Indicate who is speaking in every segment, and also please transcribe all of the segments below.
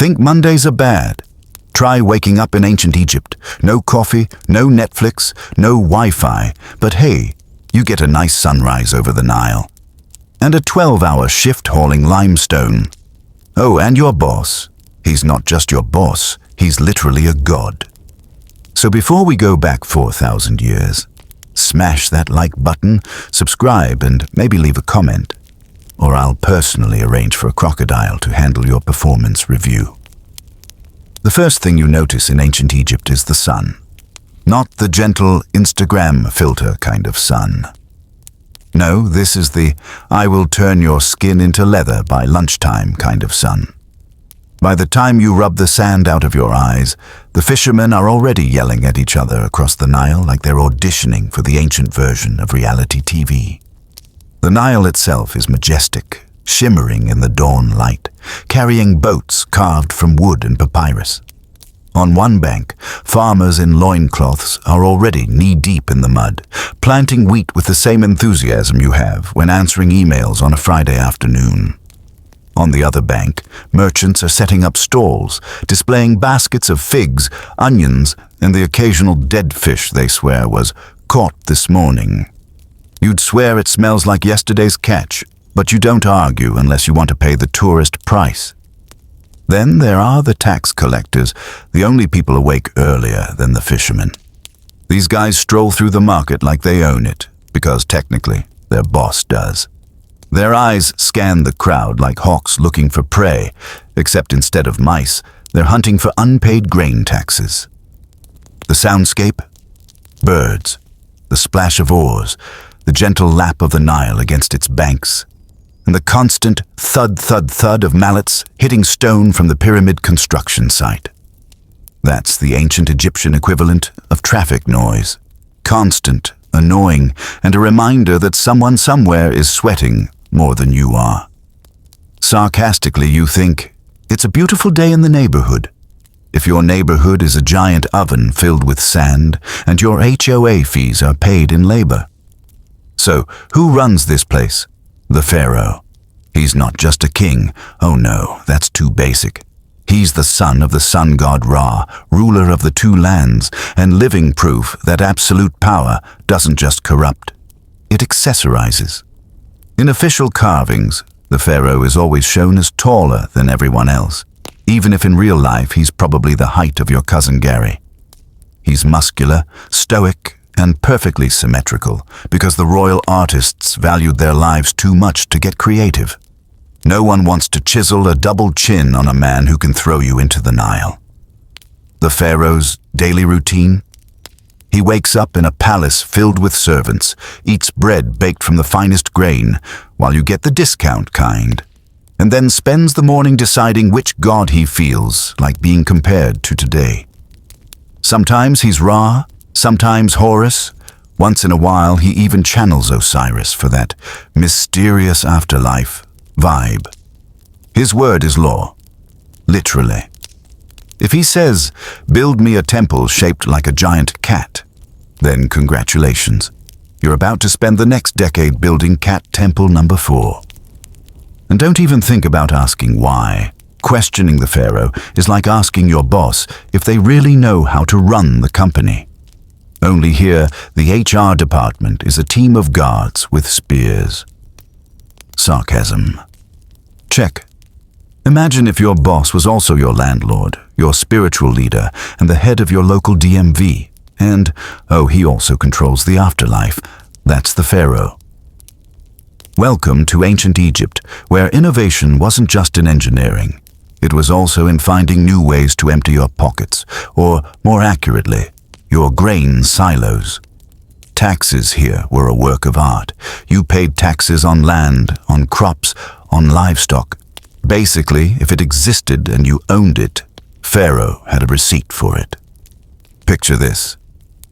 Speaker 1: Think Mondays are bad? Try waking up in ancient Egypt. No coffee, no Netflix, no Wi-Fi, but hey, you get a nice sunrise over the Nile. And a 12-hour shift hauling limestone. Oh, and your boss. He's not just your boss, he's literally a god. So before we go back 4,000 years, smash that like button, subscribe, and maybe leave a comment. Or I'll personally arrange for a crocodile to handle your performance review. The first thing you notice in ancient Egypt is the sun. Not the gentle Instagram filter kind of sun. No, this is the I will turn your skin into leather by lunchtime kind of sun. By the time you rub the sand out of your eyes, the fishermen are already yelling at each other across the Nile like they're auditioning for the ancient version of reality TV. The Nile itself is majestic, shimmering in the dawn light, carrying boats carved from wood and papyrus. On one bank, farmers in loincloths are already knee-deep in the mud, planting wheat with the same enthusiasm you have when answering emails on a Friday afternoon. On the other bank, merchants are setting up stalls, displaying baskets of figs, onions, and the occasional dead fish they swear was caught this morning. You'd swear it smells like yesterday's catch, but you don't argue unless you want to pay the tourist price. Then there are the tax collectors, the only people awake earlier than the fishermen. These guys stroll through the market like they own it, because technically their boss does. Their eyes scan the crowd like hawks looking for prey, except instead of mice, they're hunting for unpaid grain taxes. The soundscape? Birds. The splash of oars, the gentle lap of the Nile against its banks, and the constant thud-thud-thud of mallets hitting stone from the pyramid construction site. That's the ancient Egyptian equivalent of traffic noise. Constant, annoying, and a reminder that someone somewhere is sweating more than you are. Sarcastically, you think, it's a beautiful day in the neighborhood. If your neighborhood is a giant oven filled with sand, and your HOA fees are paid in labor. So, who runs this place? The Pharaoh. He's not just a king. Oh no, that's too basic. He's the son of the sun god Ra, ruler of the two lands, and living proof that absolute power doesn't just corrupt. It accessorizes. In official carvings, the Pharaoh is always shown as taller than everyone else, even if in real life he's probably the height of your cousin Gary. He's muscular, stoic, and perfectly symmetrical because the royal artists valued their lives too much to get creative. No one wants to chisel a double chin on a man who can throw you into the Nile. The Pharaoh's daily routine? He wakes up in a palace filled with servants, eats bread baked from the finest grain, while you get the discount kind, and then spends the morning deciding which god he feels like being compared to today. Sometimes he's Ra, sometimes Horus. Once in a while, he even channels Osiris for that mysterious afterlife vibe. His word is law, literally. If he says, build me a temple shaped like a giant cat, then congratulations. You're about to spend the next decade building cat temple number 4. And don't even think about asking why. Questioning the Pharaoh is like asking your boss if they really know how to run the company. Only here, the HR department is a team of guards with spears. Sarcasm. Check. Imagine if your boss was also your landlord, your spiritual leader, and the head of your local DMV. And, oh, he also controls the afterlife. That's the Pharaoh. Welcome to ancient Egypt, where innovation wasn't just in engineering. It was also in finding new ways to empty your pockets, or, more accurately, your grain silos. Taxes here were a work of art. You paid taxes on land, on crops, on livestock. Basically, if it existed and you owned it, Pharaoh had a receipt for it. Picture this.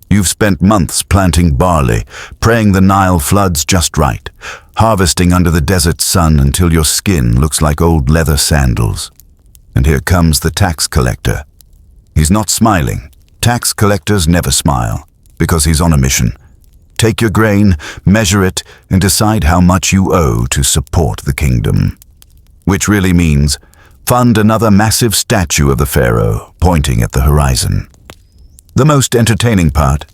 Speaker 1: You've spent months planting barley, praying the Nile floods just right, harvesting under the desert sun until your skin looks like old leather sandals. And here comes the tax collector. He's not smiling. Tax collectors never smile, because he's on a mission. Take your grain, measure it, and decide how much you owe to support the kingdom. Which really means fund another massive statue of the pharaoh pointing at the horizon. The most entertaining part: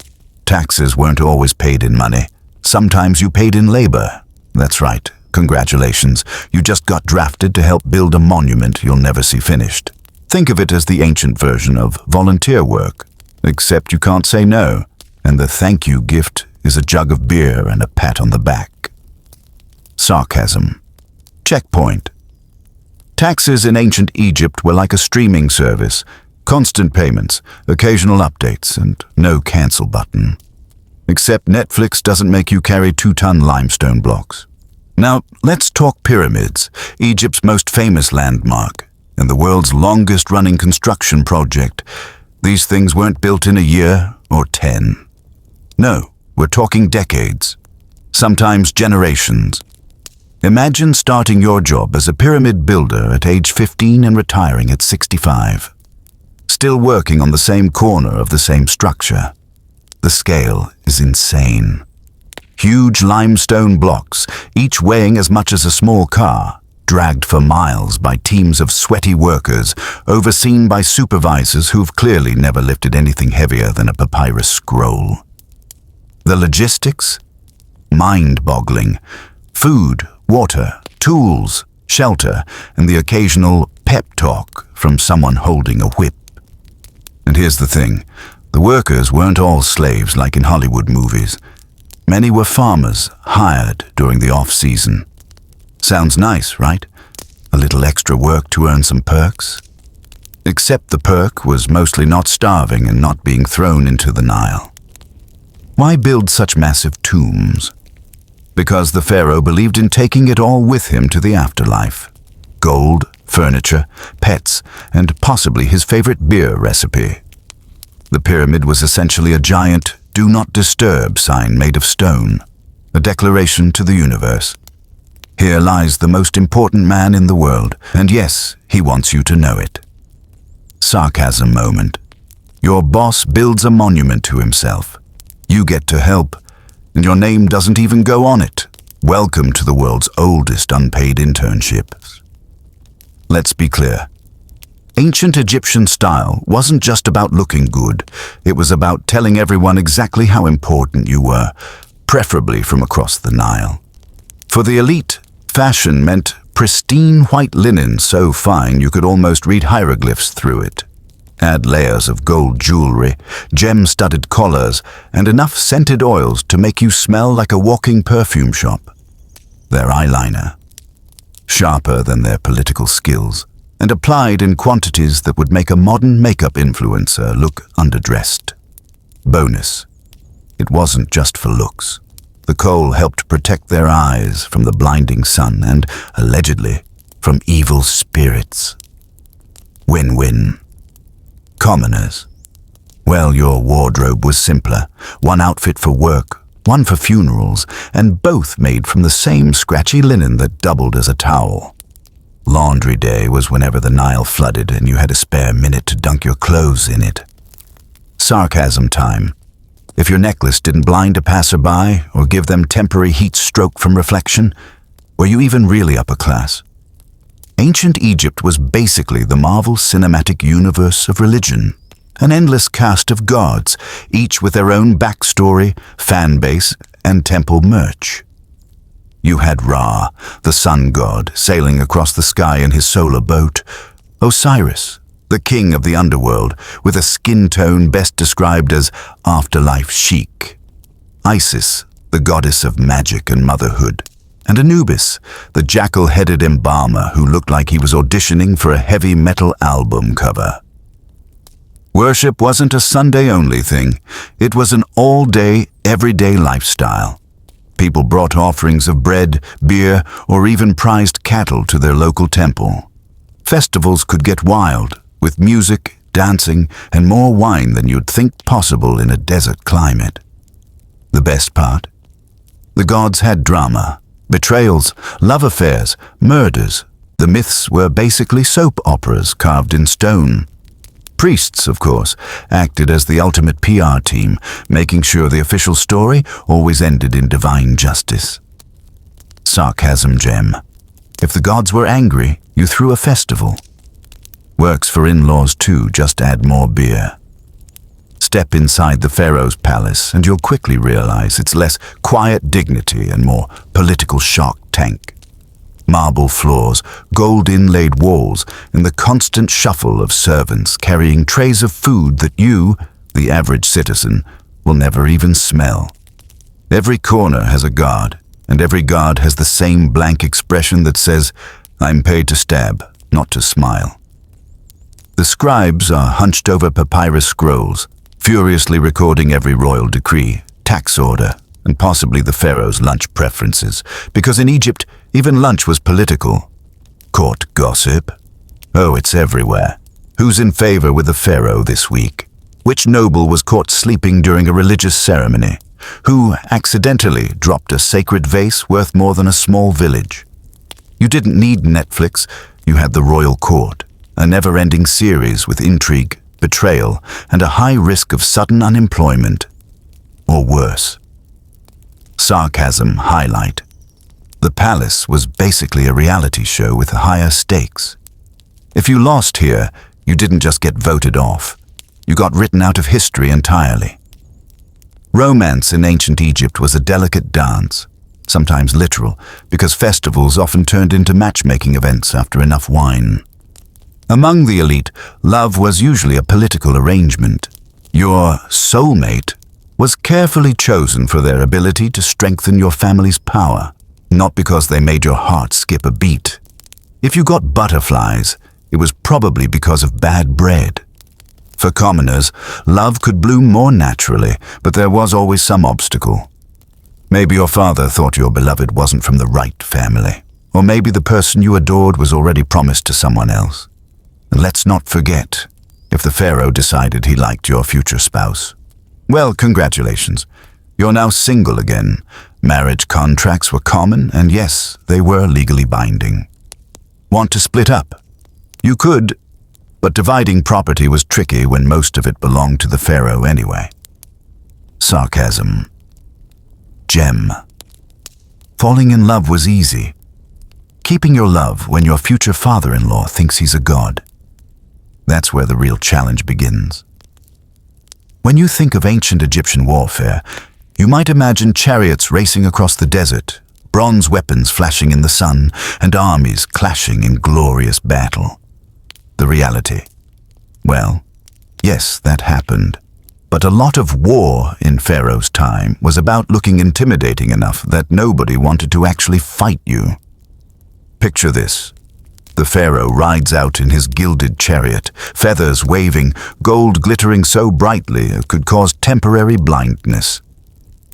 Speaker 1: taxes weren't always paid in money. Sometimes you paid in labor. That's right, congratulations, you just got drafted to help build a monument you'll never see finished. Think of it as the ancient version of volunteer work, except you can't say no, and the thank you gift is a jug of beer and a pat on the back. Sarcasm. Checkpoint. Taxes in ancient Egypt were like a streaming service: constant payments, occasional updates, and no cancel button. Except Netflix doesn't make you carry 2-ton limestone blocks. Now, let's talk pyramids, Egypt's most famous landmark, and the world's longest-running construction project. These things weren't built in a year or 10. No, we're talking decades, sometimes generations. Imagine starting your job as a pyramid builder at age 15 and retiring at 65. Still working on the same corner of the same structure. The scale is insane. Huge limestone blocks, each weighing as much as a small car, dragged for miles by teams of sweaty workers, overseen by supervisors who've clearly never lifted anything heavier than a papyrus scroll. The logistics? Mind-boggling. Food, water, tools, shelter, and the occasional pep talk from someone holding a whip. And here's the thing, the workers weren't all slaves like in Hollywood movies. Many were farmers, hired during the off-season. Sounds nice, right? A little extra work to earn some perks? Except the perk was mostly not starving and not being thrown into the Nile. Why build such massive tombs? Because the pharaoh believed in taking it all with him to the afterlife. Gold, furniture, pets, and possibly his favorite beer recipe. The pyramid was essentially a giant "Do Not Disturb" sign made of stone, a declaration to the universe. Here lies the most important man in the world, and yes, he wants you to know it. Sarcasm moment. Your boss builds a monument to himself. You get to help, and your name doesn't even go on it. Welcome to the world's oldest unpaid internships. Let's be clear. Ancient Egyptian style wasn't just about looking good. It was about telling everyone exactly how important you were, preferably from across the Nile. For the elite, fashion meant pristine white linen so fine you could almost read hieroglyphs through it. Add layers of gold jewelry, gem-studded collars, and enough scented oils to make you smell like a walking perfume shop. Their eyeliner, sharper than their political skills, and applied in quantities that would make a modern makeup influencer look underdressed. Bonus: it wasn't just for looks. The kohl helped protect their eyes from the blinding sun and, allegedly, from evil spirits. Win-win. Commoners. Well, your wardrobe was simpler. One outfit for work, one for funerals, and both made from the same scratchy linen that doubled as a towel. Laundry day was whenever the Nile flooded and you had a spare minute to dunk your clothes in it. Sarcasm time. If your necklace didn't blind a passerby or give them temporary heat stroke from reflection, were you even really upper class? Ancient Egypt was basically the Marvel Cinematic Universe of religion, an endless cast of gods, each with their own backstory, fan base, and temple merch. You had Ra, the sun god, sailing across the sky in his solar boat, Osiris, the king of the underworld, with a skin tone best described as afterlife chic, Isis, the goddess of magic and motherhood, and Anubis, the jackal-headed embalmer who looked like he was auditioning for a heavy metal album cover. Worship wasn't a Sunday-only thing. It was an all-day, everyday lifestyle. People brought offerings of bread, beer, or even prized cattle to their local temple. Festivals could get wild, with music, dancing, and more wine than you'd think possible in a desert climate. The best part? The gods had drama, betrayals, love affairs, murders. The myths were basically soap operas carved in stone. Priests, of course, acted as the ultimate PR team, making sure the official story always ended in divine justice. Sarcasm gem. If the gods were angry, you threw a festival. Works for in-laws too, just add more beer. Step inside the Pharaoh's palace and you'll quickly realize it's less quiet dignity and more political shark tank. Marble floors, gold-inlaid walls, and the constant shuffle of servants carrying trays of food that you, the average citizen, will never even smell. Every corner has a guard, and every guard has the same blank expression that says, "I'm paid to stab, not to smile." The scribes are hunched over papyrus scrolls, furiously recording every royal decree, tax order, and possibly the pharaoh's lunch preferences, because in Egypt, even lunch was political. Court gossip? Oh, it's everywhere. Who's in favor with the pharaoh this week? Which noble was caught sleeping during a religious ceremony? Who accidentally dropped a sacred vase worth more than a small village? You didn't need Netflix, you had the royal court, a never-ending series with intrigue, betrayal, and a high risk of sudden unemployment. Or worse. Sarcasm highlight. The palace was basically a reality show with higher stakes. If you lost here, you didn't just get voted off. You got written out of history entirely. Romance in ancient Egypt was a delicate dance, sometimes literal, because festivals often turned into matchmaking events after enough wine. Among the elite, love was usually a political arrangement. Your soulmate was carefully chosen for their ability to strengthen your family's power, not because they made your heart skip a beat. If you got butterflies, it was probably because of bad bread. For commoners, love could bloom more naturally, but there was always some obstacle. Maybe your father thought your beloved wasn't from the right family, or maybe the person you adored was already promised to someone else. And let's not forget, if the pharaoh decided he liked your future spouse. Well, congratulations. You're now single again. Marriage contracts were common, and yes, they were legally binding. Want to split up? You could, but dividing property was tricky when most of it belonged to the pharaoh anyway. Sarcasm. Gem. Falling in love was easy. Keeping your love when your future father-in-law thinks he's a god. That's where the real challenge begins. When you think of ancient Egyptian warfare, you might imagine chariots racing across the desert, bronze weapons flashing in the sun, and armies clashing in glorious battle. The reality? Well, yes, that happened. But a lot of war in Pharaoh's time was about looking intimidating enough that nobody wanted to actually fight you. Picture this. The pharaoh rides out in his gilded chariot, feathers waving, gold glittering so brightly it could cause temporary blindness.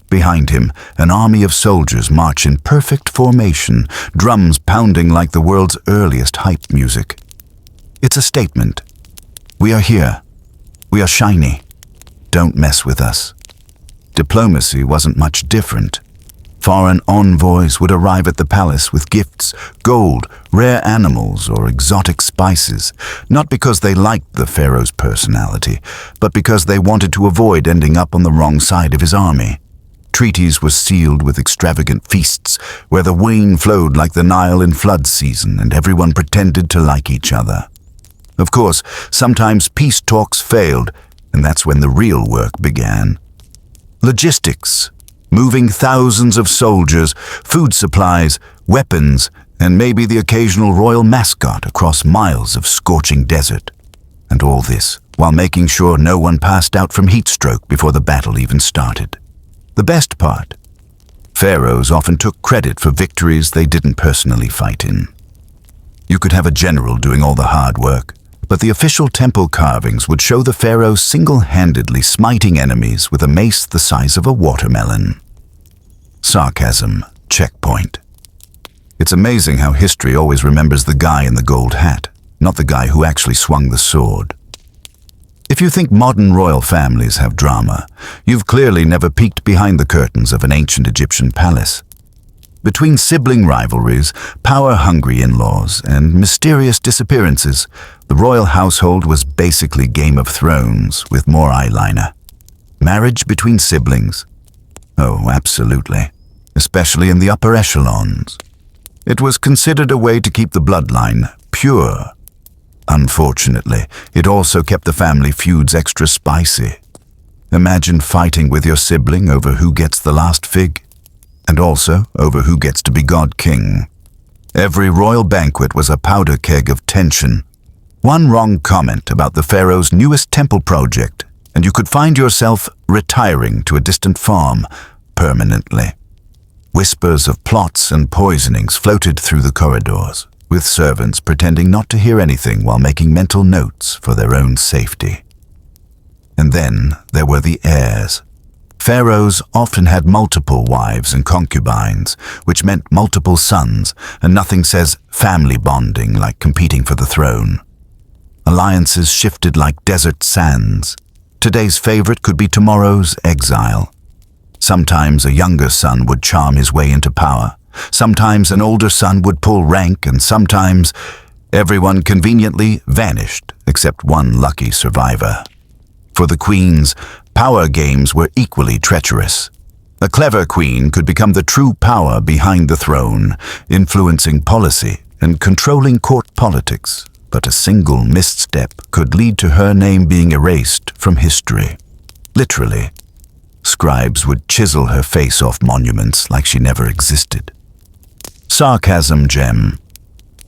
Speaker 1: Behind him, an army of soldiers march in perfect formation, drums pounding like the world's earliest hype music. It's a statement. We are here. We are shiny. Don't mess with us. Diplomacy wasn't much different. Foreign envoys would arrive at the palace with gifts, gold, rare animals, or exotic spices, not because they liked the pharaoh's personality, but because they wanted to avoid ending up on the wrong side of his army. Treaties were sealed with extravagant feasts, where the wine flowed like the Nile in flood season and everyone pretended to like each other. Of course, sometimes peace talks failed, and that's when the real work began. Logistics. Moving thousands of soldiers, food supplies, weapons, and maybe the occasional royal mascot across miles of scorching desert. And all this while making sure no one passed out from heat stroke before the battle even started. The best part? Pharaohs often took credit for victories they didn't personally fight in. You could have a general doing all the hard work, but the official temple carvings would show the pharaoh single-handedly smiting enemies with a mace the size of a watermelon. Sarcasm. Checkpoint. It's amazing how history always remembers the guy in the gold hat, not the guy who actually swung the sword. If you think modern royal families have drama, you've clearly never peeked behind the curtains of an ancient Egyptian palace. Between sibling rivalries, power-hungry in-laws, and mysterious disappearances, the royal household was basically Game of Thrones with more eyeliner. Marriage between siblings? Oh, absolutely. Especially in the upper echelons. It was considered a way to keep the bloodline pure. Unfortunately, it also kept the family feuds extra spicy. Imagine fighting with your sibling over who gets the last fig, and also over who gets to be God King. Every royal banquet was a powder keg of tension. One wrong comment about the Pharaoh's newest temple project, and you could find yourself retiring to a distant farm permanently. Whispers of plots and poisonings floated through the corridors, with servants pretending not to hear anything while making mental notes for their own safety. And then there were the heirs. Pharaohs often had multiple wives and concubines, which meant multiple sons, and nothing says family bonding like competing for the throne. Alliances shifted like desert sands. Today's favorite could be tomorrow's exile. Sometimes a younger son would charm his way into power. Sometimes an older son would pull rank, and sometimes everyone conveniently vanished except one lucky survivor. For the queens, power games were equally treacherous. A clever queen could become the true power behind the throne, influencing policy and controlling court politics, but a single misstep could lead to her name being erased from history. Literally, scribes would chisel her face off monuments like she never existed. Sarcasm gem.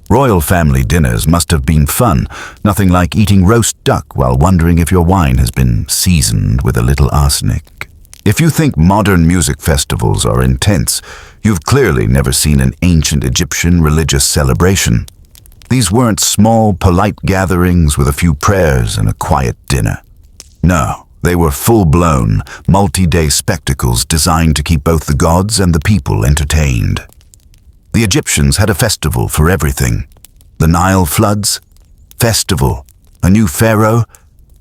Speaker 1: Royal family dinners must have been fun, nothing like eating roast duck while wondering if your wine has been seasoned with a little arsenic. If you think modern music festivals are intense, you've clearly never seen an ancient Egyptian religious celebration. These weren't small, polite gatherings with a few prayers and a quiet dinner. No, they were full-blown, multi-day spectacles designed to keep both the gods and the people entertained. The Egyptians had a festival for everything. The Nile floods? Festival. A new pharaoh?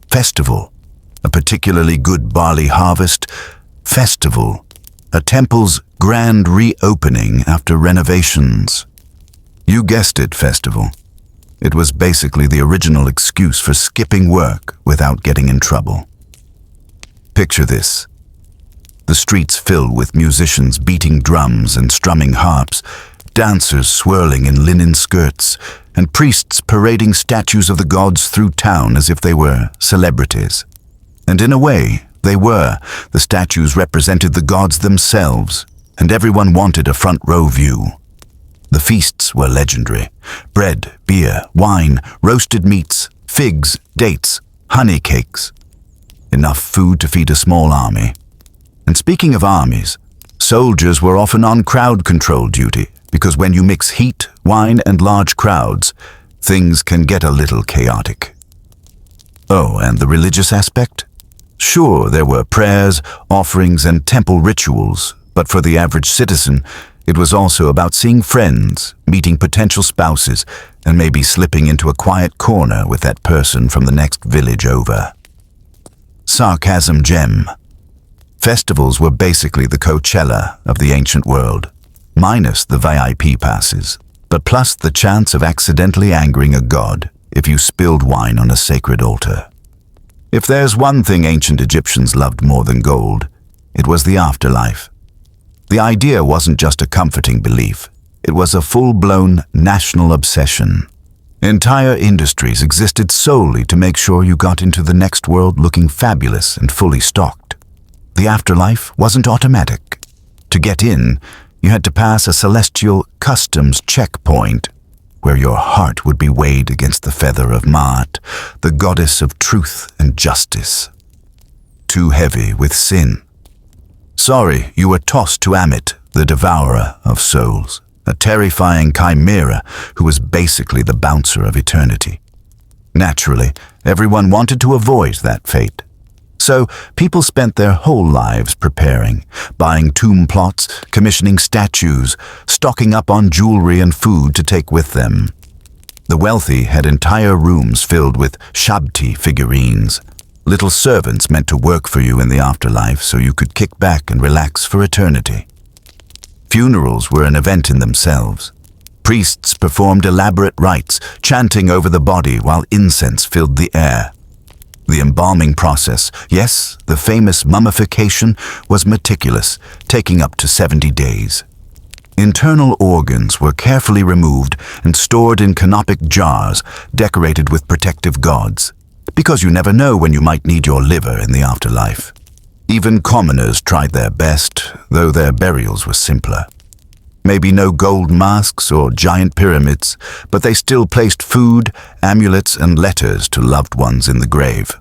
Speaker 1: Festival. A particularly good barley harvest? Festival. A temple's grand reopening after renovations. You guessed it, festival. It was basically the original excuse for skipping work without getting in trouble. Picture this. The streets filled with musicians beating drums and strumming harps, dancers swirling in linen skirts, and priests parading statues of the gods through town as if they were celebrities. And in a way, they were. The statues represented the gods themselves, and everyone wanted a front-row view. The feasts were legendary. Bread, beer, wine, roasted meats, figs, dates, honey cakes. Enough food to feed a small army. And speaking of armies, soldiers were often on crowd control duty, because when you mix heat, wine, and large crowds, things can get a little chaotic. Oh, and the religious aspect? Sure, there were prayers, offerings, and temple rituals, but for the average citizen, it was also about seeing friends, meeting potential spouses, and maybe slipping into a quiet corner with that person from the next village over. Sarcasm gem. Festivals were basically the Coachella of the ancient world, minus the VIP passes, but plus the chance of accidentally angering a god if you spilled wine on a sacred altar. If there's one thing ancient Egyptians loved more than gold, it was the afterlife. The idea wasn't just a comforting belief, it was a full-blown national obsession. Entire industries existed solely to make sure you got into the next world looking fabulous and fully stocked. The afterlife wasn't automatic. To get in, you had to pass a celestial customs checkpoint, where your heart would be weighed against the feather of Maat, the goddess of truth and justice. Too heavy with sin. Sorry, you were tossed to Amit, the devourer of souls, a terrifying chimera who was basically the bouncer of eternity. Naturally, everyone wanted to avoid that fate. So people spent their whole lives preparing, buying tomb plots, commissioning statues, stocking up on jewelry and food to take with them. The wealthy had entire rooms filled with shabti figurines, little servants meant to work for you in the afterlife so you could kick back and relax for eternity. Funerals were an event in themselves. Priests performed elaborate rites, chanting over the body while incense filled the air. The embalming process, yes, the famous mummification, was meticulous, taking up to 70 days. Internal organs were carefully removed and stored in canopic jars decorated with protective gods, because you never know when you might need your liver in the afterlife. Even commoners tried their best, though their burials were simpler. Maybe no gold masks or giant pyramids, but they still placed food, amulets, and letters to loved ones in the grave,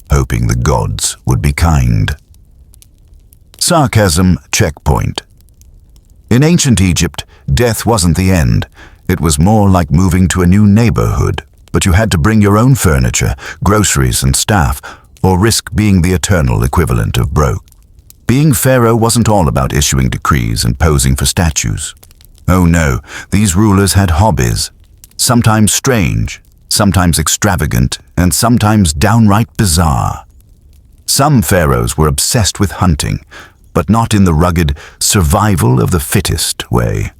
Speaker 1: hoping the gods would be kind. Sarcasm checkpoint. In ancient Egypt, death wasn't the end. It was more like moving to a new neighborhood, but you had to bring your own furniture, groceries, and staff, or risk being the eternal equivalent of broke. Being pharaoh wasn't all about issuing decrees and posing for statues. Oh no, these rulers had hobbies, sometimes strange, sometimes extravagant, and sometimes downright bizarre. Some pharaohs were obsessed with hunting, but not in the rugged survival of the fittest way.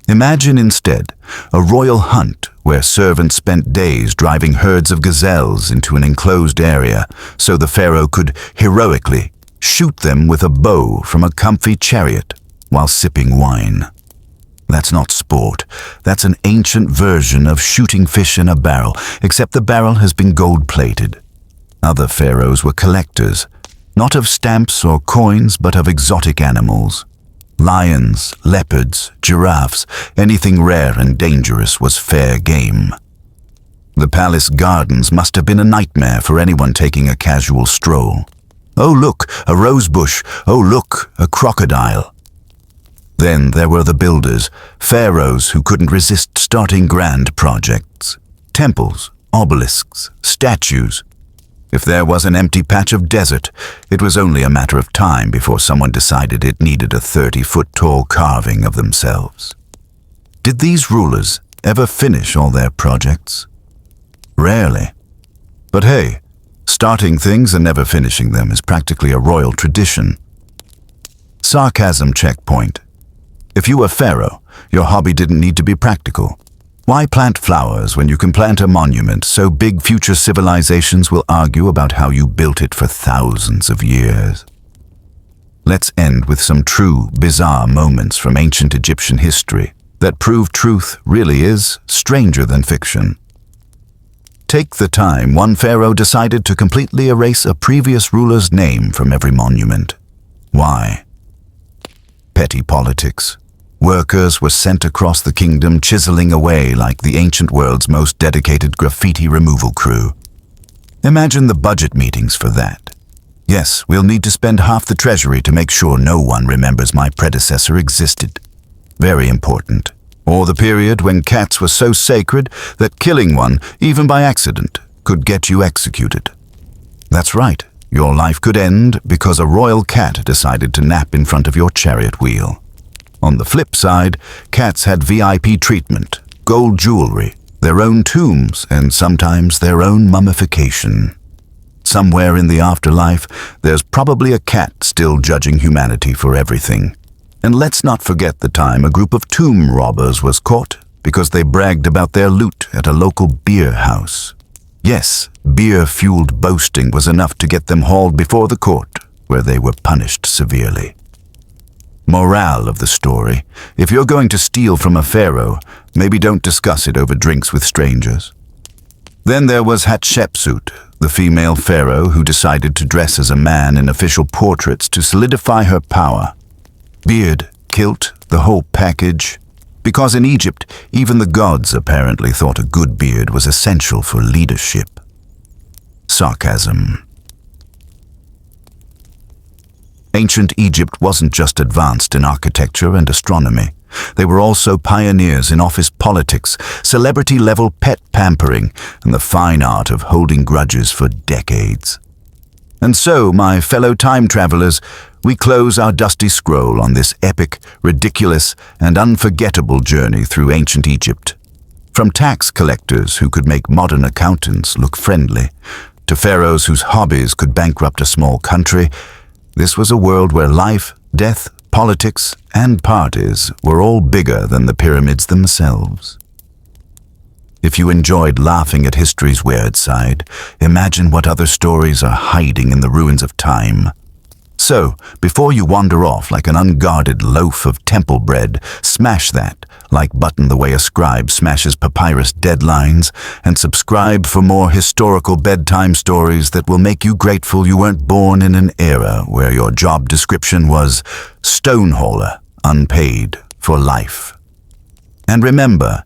Speaker 1: Imagine instead a royal hunt where servants spent days driving herds of gazelles into an enclosed area so the pharaoh could heroically shoot them with a bow from a comfy chariot while sipping wine. That's not sport. That's an ancient version of shooting fish in a barrel, except the barrel has been gold-plated. Other pharaohs were collectors, not of stamps or coins, but of exotic animals. Lions, leopards, giraffes, anything rare and dangerous was fair game. The palace gardens must have been a nightmare for anyone taking a casual stroll. Oh look, a rose bush. Oh look, a crocodile. Then there were the builders, pharaohs who couldn't resist starting grand projects. Temples, obelisks, statues. If there was an empty patch of desert, it was only a matter of time before someone decided it needed a 30-foot-tall carving of themselves. Did these rulers ever finish all their projects? Rarely. But hey, starting things and never finishing them is practically a royal tradition. Sarcasm checkpoint. If you were pharaoh, your hobby didn't need to be practical. Why plant flowers when you can plant a monument so big future civilizations will argue about how you built it for thousands of years? Let's end with some true, bizarre moments from ancient Egyptian history that prove truth really is stranger than fiction. Take the time one pharaoh decided to completely erase a previous ruler's name from every monument. Why? Petty politics. Workers were sent across the kingdom chiseling away like the ancient world's most dedicated graffiti removal crew. Imagine the budget meetings for that. Yes, we'll need to spend half the treasury to make sure no one remembers my predecessor existed. Very important. Or the period when cats were so sacred that killing one, even by accident, could get you executed. That's right, your life could end because a royal cat decided to nap in front of your chariot wheel. On the flip side, cats had VIP treatment, gold jewelry, their own tombs, and sometimes their own mummification. Somewhere in the afterlife, there's probably a cat still judging humanity for everything. And let's not forget the time a group of tomb robbers was caught because they bragged about their loot at a local beer house. Yes, beer-fueled boasting was enough to get them hauled before the court, where they were punished severely. Morale of the story: if you're going to steal from a pharaoh, maybe don't discuss it over drinks with strangers. Then there was Hatshepsut, the female pharaoh who decided to dress as a man in official portraits to solidify her power. Beard, kilt, the whole package. Because in Egypt, even the gods apparently thought a good beard was essential for leadership. Sarcasm. Ancient Egypt wasn't just advanced in architecture and astronomy. They were also pioneers in office politics, celebrity-level pet pampering, and the fine art of holding grudges for decades. And so, my fellow time travelers, we close our dusty scroll on this epic, ridiculous, and unforgettable journey through ancient Egypt. From tax collectors who could make modern accountants look friendly, to pharaohs whose hobbies could bankrupt a small country, this was a world where life, death, politics, and parties were all bigger than the pyramids themselves. If you enjoyed laughing at history's weird side, imagine what other stories are hiding in the ruins of time. So, before you wander off like an unguarded loaf of temple bread, smash that, like button the way a scribe smashes papyrus deadlines, and subscribe for more historical bedtime stories that will make you grateful you weren't born in an era where your job description was stonehauler, unpaid, for life. And remember,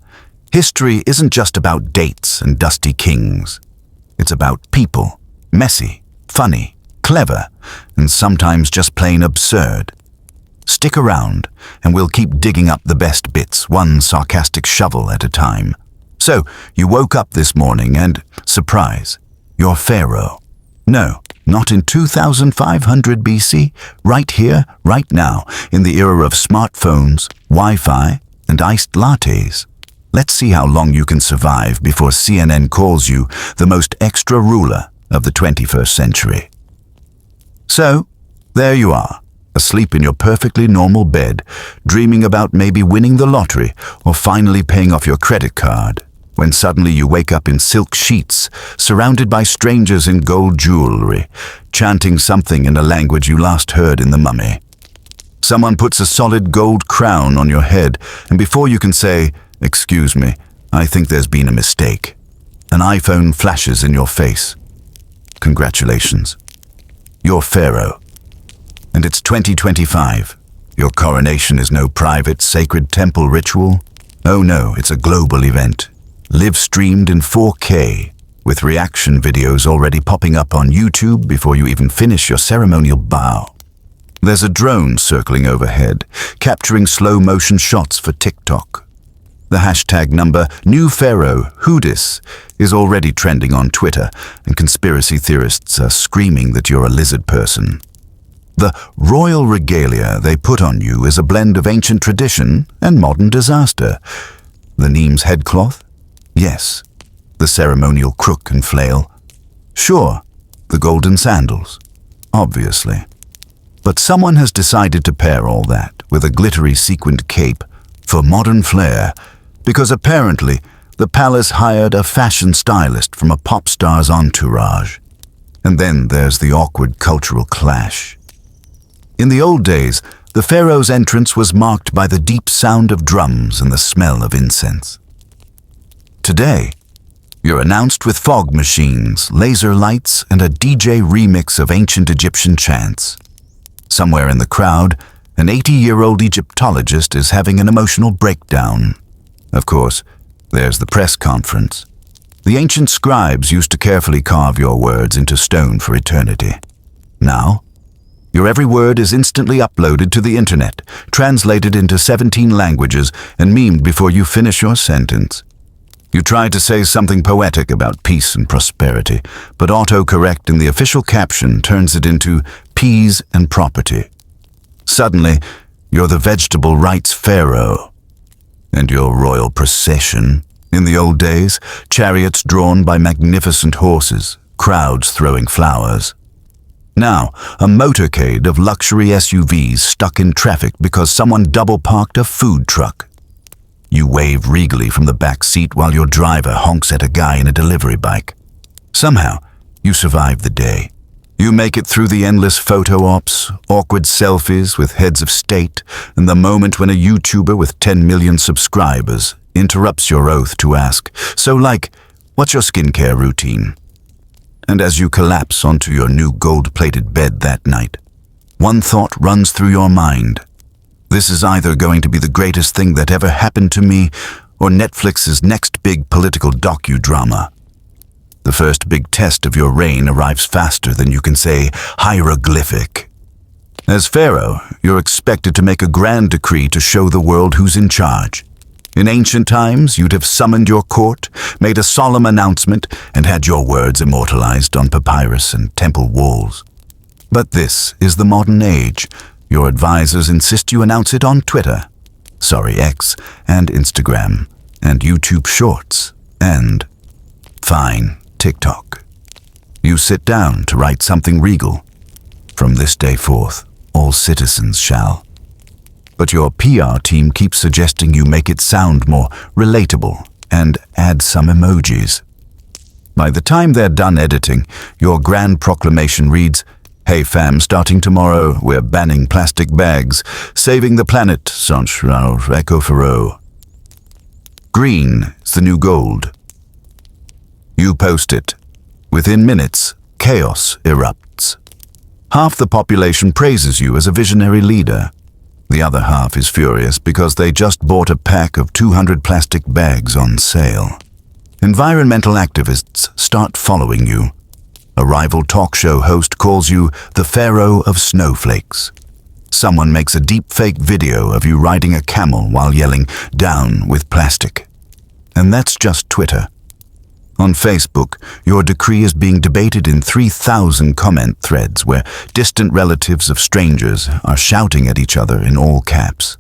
Speaker 1: history isn't just about dates and dusty kings. It's about people, messy, funny, clever, and sometimes just plain absurd. Stick around, and we'll keep digging up the best bits, one sarcastic shovel at a time. So, you woke up this morning and, surprise, you're Pharaoh. No, not in 2500 BC, right here, right now, in the era of smartphones, Wi-Fi, and iced lattes. Let's see how long you can survive before CNN calls you the most extra ruler of the 21st century. So, there you are, asleep in your perfectly normal bed, dreaming about maybe winning the lottery or finally paying off your credit card, when suddenly you wake up in silk sheets, surrounded by strangers in gold jewelry, chanting something in a language you last heard in The Mummy. Someone puts a solid gold crown on your head, and before you can say, "Excuse me, I think there's been a mistake," an iPhone flashes in your face. Congratulations. You're Pharaoh. And it's 2025. Your coronation is no private, sacred temple ritual. Oh no, it's a global event. Live-streamed in 4K, with reaction videos already popping up on YouTube before you even finish your ceremonial bow. There's a drone circling overhead, capturing slow-motion shots for TikTok. The hashtag number #NewPharaoh is already trending on Twitter, and conspiracy theorists are screaming that you're a lizard person. The royal regalia they put on you is a blend of ancient tradition and modern disaster. The Neem's headcloth? Yes. The ceremonial crook and flail? Sure. The golden sandals? Obviously. But someone has decided to pair all that with a glittery sequined cape for modern flair, because apparently the palace hired a fashion stylist from a pop star's entourage. And then there's the awkward cultural clash. In the old days, the pharaoh's entrance was marked by the deep sound of drums and the smell of incense. Today, you're announced with fog machines, laser lights, and a DJ remix of ancient Egyptian chants. Somewhere in the crowd, an 80-year-old Egyptologist is having an emotional breakdown. Of course, there's the press conference. The ancient scribes used to carefully carve your words into stone for eternity. Now, your every word is instantly uploaded to the internet, translated into 17 languages, and memed before you finish your sentence. You try to say something poetic about peace and prosperity, but autocorrect in the official caption turns it into peas and property. Suddenly, you're the vegetable rights pharaoh. And your royal procession, in the old days, chariots drawn by magnificent horses, crowds throwing flowers. Now, a motorcade of luxury SUVs stuck in traffic because someone double-parked a food truck. You wave regally from the back seat while your driver honks at a guy in a delivery bike. Somehow, you survive the day. You make it through the endless photo ops, awkward selfies with heads of state, and the moment when a YouTuber with 10 million subscribers interrupts your oath to ask, "So what's your skincare routine?" And as you collapse onto your new gold-plated bed that night, one thought runs through your mind. This is either going to be the greatest thing that ever happened to me, or Netflix's next big political docudrama. The first big test of your reign arrives faster than you can say hieroglyphic. As Pharaoh, you're expected to make a grand decree to show the world who's in charge. In ancient times, you'd have summoned your court, made a solemn announcement, and had your words immortalized on papyrus and temple walls. But this is the modern age. Your advisors insist you announce it on Twitter, X, and Instagram, and YouTube Shorts, and, fine, TikTok. You sit down to write something regal. From this day forth, all citizens shall. But your PR team keeps suggesting you make it sound more relatable and add some emojis. By the time they're done editing, your grand proclamation reads, Hey fam, starting tomorrow, we're banning plastic bags, saving the planet, Echo Pharaoh. Green is the new gold. You post it. Within minutes, chaos erupts. Half the population praises you as a visionary leader. The other half is furious because they just bought a pack of 200 plastic bags on sale. Environmental activists start following you. A rival talk show host calls you the Pharaoh of snowflakes. Someone makes a deep-fake video of you riding a camel while yelling, "Down with plastic." And that's just Twitter. On Facebook, your decree is being debated in 3,000 comment threads where distant relatives of strangers are shouting at each other in all caps.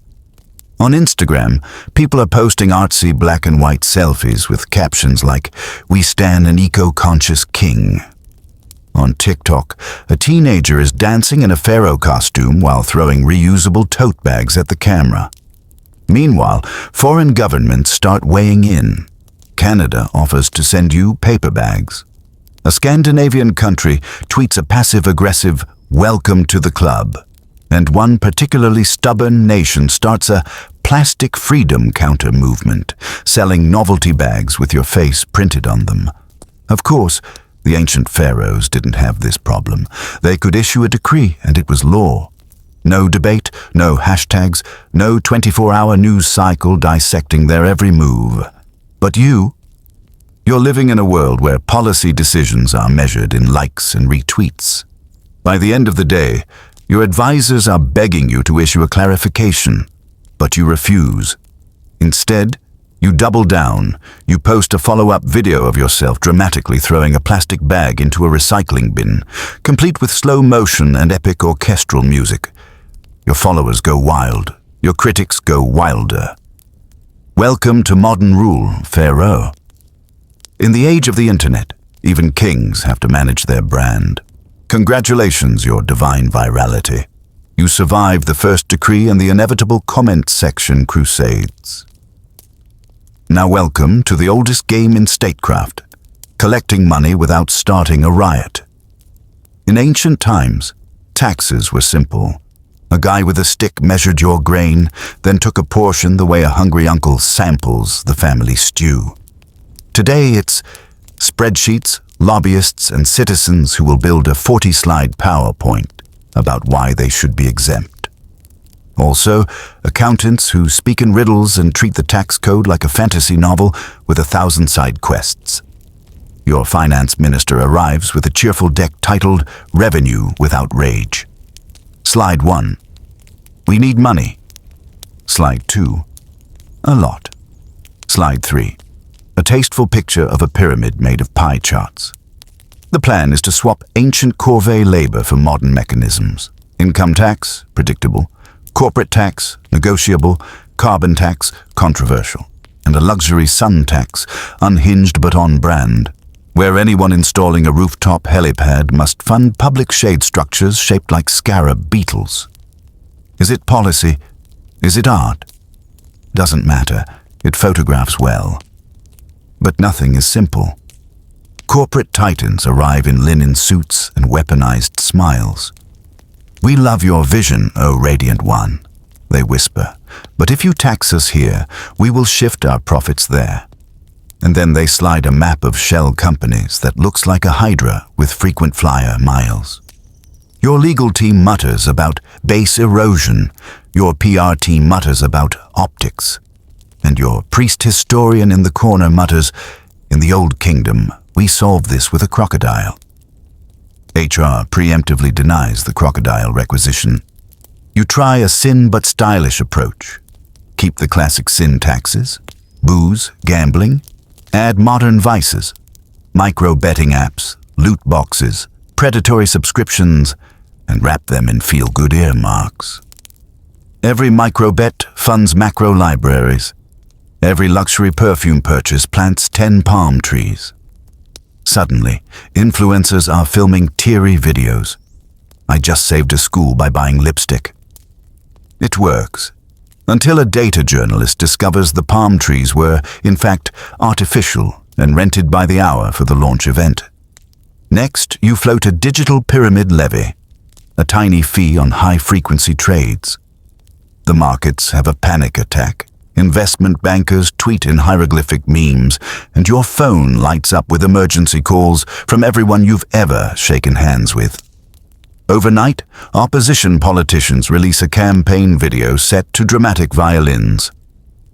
Speaker 1: On Instagram, people are posting artsy black and white selfies with captions like, "We stand an eco-conscious king." On TikTok, a teenager is dancing in a pharaoh costume while throwing reusable tote bags at the camera. Meanwhile, foreign governments start weighing in. Canada offers to send you paper bags. A Scandinavian country tweets a passive-aggressive "welcome to the club." And one particularly stubborn nation starts a plastic freedom counter movement, selling novelty bags with your face printed on them. Of course, the ancient pharaohs didn't have this problem. They could issue a decree and it was law. No debate, no hashtags, no 24-hour news cycle dissecting their every move. But you're living in a world where policy decisions are measured in likes and retweets. By the end of the day, your advisors are begging you to issue a clarification, but you refuse. Instead, you double down. You post a follow-up video of yourself dramatically throwing a plastic bag into a recycling bin, complete with slow motion and epic orchestral music. Your followers go wild. Your critics go wilder. Welcome to modern rule, Pharaoh. In the age of the internet, even kings have to manage their brand. Congratulations, your divine virality. You survived the first decree and the inevitable comment section crusades. Now welcome to the oldest game in statecraft, collecting money without starting a riot. In ancient times, taxes were simple. A guy with a stick measured your grain, then took a portion the way a hungry uncle samples the family stew. Today it's spreadsheets, lobbyists, and citizens who will build a 40-slide PowerPoint about why they should be exempt. Also, accountants who speak in riddles and treat the tax code like a fantasy novel with 1,000-side quests. Your finance minister arrives with a cheerful deck titled Revenue Without Rage. Slide 1. We need money. Slide 2. A lot. Slide 3. A tasteful picture of a pyramid made of pie charts. The plan is to swap ancient corvée labor for modern mechanisms. Income tax, predictable. Corporate tax, negotiable. Carbon tax, controversial. And a luxury sun tax, unhinged but on brand, where anyone installing a rooftop helipad must fund public shade structures shaped like scarab beetles. Is it policy? Is it art? Doesn't matter. It photographs well. But nothing is simple. Corporate titans arrive in linen suits and weaponized smiles. "We love your vision, O Radiant One," they whisper. "But if you tax us here, we will shift our profits there." And then they slide a map of shell companies that looks like a hydra with frequent flyer miles. Your legal team mutters about base erosion. Your PR team mutters about optics. And your priest historian in the corner mutters, "In the old kingdom, we solved this with a crocodile." HR preemptively denies the crocodile requisition. You try a sin but stylish approach. Keep the classic sin taxes, booze, gambling, add modern vices, micro-betting apps, loot boxes, predatory subscriptions, and wrap them in feel-good earmarks. Every micro-bet funds macro libraries. Every luxury perfume purchase plants 10 palm trees. Suddenly, influencers are filming teary videos. "I just saved a school by buying lipstick." It works, until a data journalist discovers the palm trees were, in fact, artificial and rented by the hour for the launch event. Next, you float a digital pyramid levy. a tiny fee on high-frequency trades. The markets have a panic attack. Investment bankers tweet in hieroglyphic memes, and your phone lights up with emergency calls from everyone you've ever shaken hands with. Overnight, opposition politicians release a campaign video set to dramatic violins.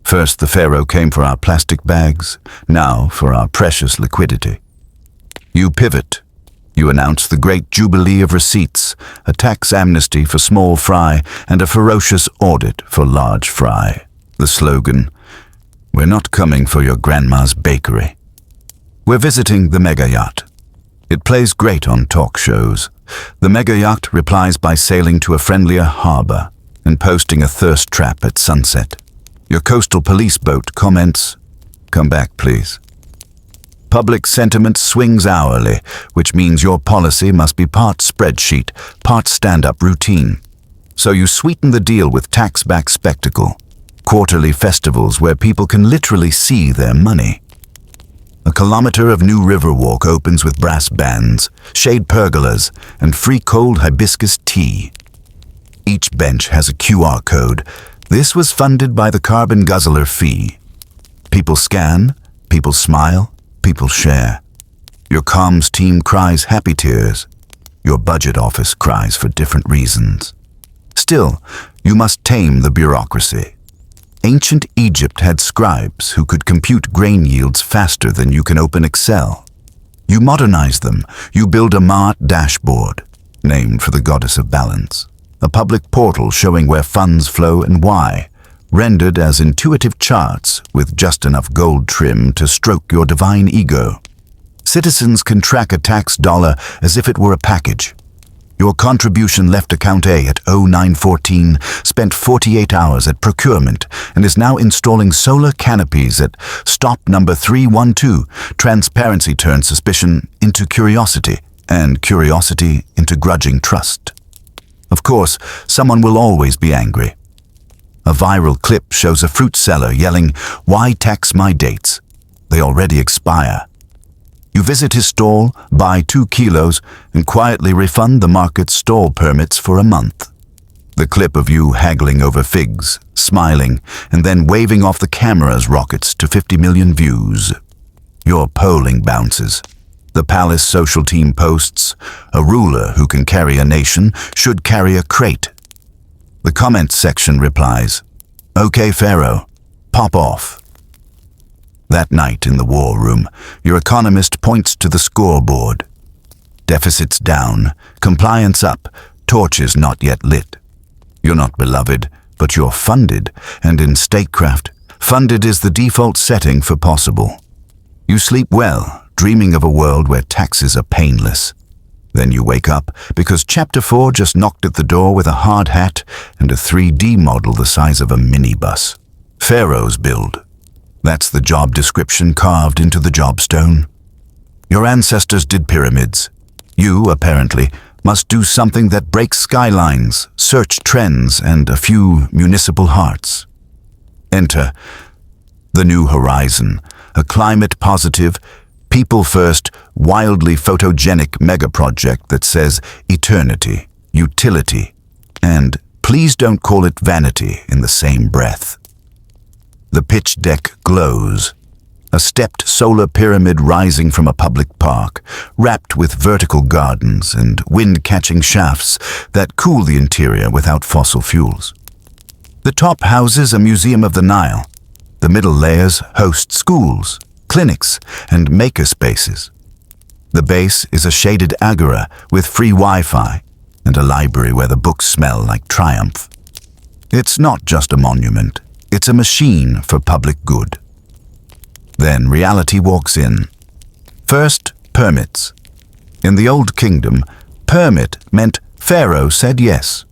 Speaker 1: First the Pharaoh came for our plastic bags, now for our precious liquidity. You pivot. You announce the great jubilee of receipts, a tax amnesty for small fry, and a ferocious audit for large fry. The slogan, "We're not coming for your grandma's bakery." We're visiting the mega yacht. It plays great on talk shows. The mega yacht replies by sailing to a friendlier harbor and posting a thirst trap at sunset. Your coastal police boat comments, "Come back, please." Public sentiment swings hourly, which means your policy must be part spreadsheet, part stand-up routine. So you sweeten the deal with tax-back spectacle, quarterly festivals where people can literally see their money. A kilometer of new riverwalk opens with brass bands, shade pergolas, and free cold hibiscus tea. Each bench has a QR code. This was funded by the carbon guzzler fee. People scan, people smile, people share. Your comms team cries happy tears. Your budget office cries for different reasons. Still, you must tame the bureaucracy. Ancient Egypt had scribes who could compute grain yields faster than you can open Excel. You modernize them. You build a Maat dashboard, named for the goddess of balance. A public portal showing where funds flow and why, rendered as intuitive charts with just enough gold trim to stroke your divine ego. Citizens can track a tax dollar as if it were a package. Your contribution left account A at 0914, spent 48 hours at procurement, and is now installing solar canopies at stop number 312. Transparency turns suspicion into curiosity, and curiosity into grudging trust. Of course, someone will always be angry. A viral clip shows a fruit seller yelling, "Why tax my dates? They already expire." You visit his stall, buy 2 kilos, and quietly refund the market's stall permits for a month. The clip of you haggling over figs, smiling, and then waving off the camera's rockets to 50 million views. Your polling bounces. The palace social team posts, "A ruler who can carry a nation should carry a crate." The comments section replies, "Okay, Pharaoh, pop off." That night in the war room, your economist points to the scoreboard. Deficits down, compliance up, torches not yet lit. You're not beloved, but you're funded, and in statecraft, funded is the default setting for possible. You sleep well, dreaming of a world where taxes are painless. Then you wake up because Chapter 4 just knocked at the door with a hard hat and a 3D model the size of a minibus. Pharaoh's build. That's the job description carved into the jobstone. Your ancestors did pyramids. You, apparently, must do something that breaks skylines, search trends, and a few municipal hearts. Enter the New Horizon, a climate-positive, people-first, wildly photogenic mega-project that says eternity, utility, and please don't call it vanity in the same breath. The pitch deck glows, a stepped solar pyramid rising from a public park, wrapped with vertical gardens and wind-catching shafts that cool the interior without fossil fuels. The top houses a museum of the Nile. The middle layers host schools, clinics, and maker spaces. The base is a shaded agora with free Wi-Fi and a library where the books smell like triumph. It's not just a monument. It's a machine for public good. Then reality walks in. First, permits. In the Old Kingdom, permit meant Pharaoh said yes.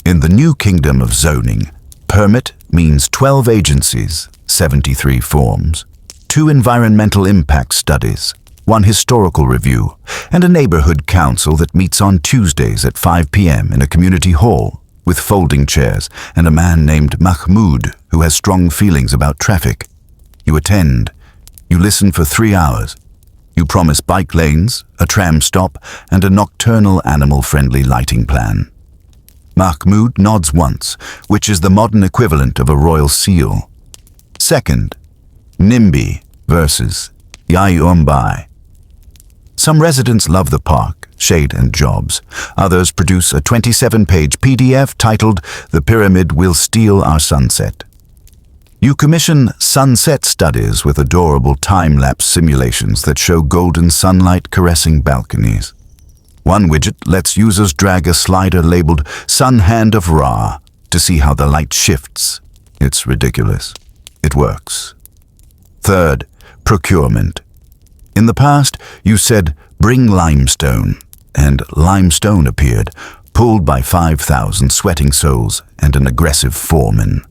Speaker 1: In the New Kingdom of zoning, permit means 12 agencies, 73 forms, 2 environmental impact studies, 1 historical review, and a neighborhood council that meets on Tuesdays at 5 p.m. in a community hall, with folding chairs and a man named Mahmoud who has strong feelings about traffic. You attend. You listen for 3 hours. You promise bike lanes, a tram stop, and a nocturnal animal-friendly lighting plan. Mahmoud nods once, which is the modern equivalent of a royal seal. Second, NIMBY versus Yayumbai. Some residents love the park, shade and jobs. Others produce a 27-page PDF titled "The Pyramid Will Steal Our Sunset." You commission sunset studies with adorable time-lapse simulations that show golden sunlight caressing balconies. One widget lets users drag a slider labeled "Sun Hand of Ra" to see how the light shifts. It's ridiculous. It works. Third, procurement. In the past, you said, "Bring limestone," and limestone appeared, pulled by 5,000 sweating souls and an aggressive foreman.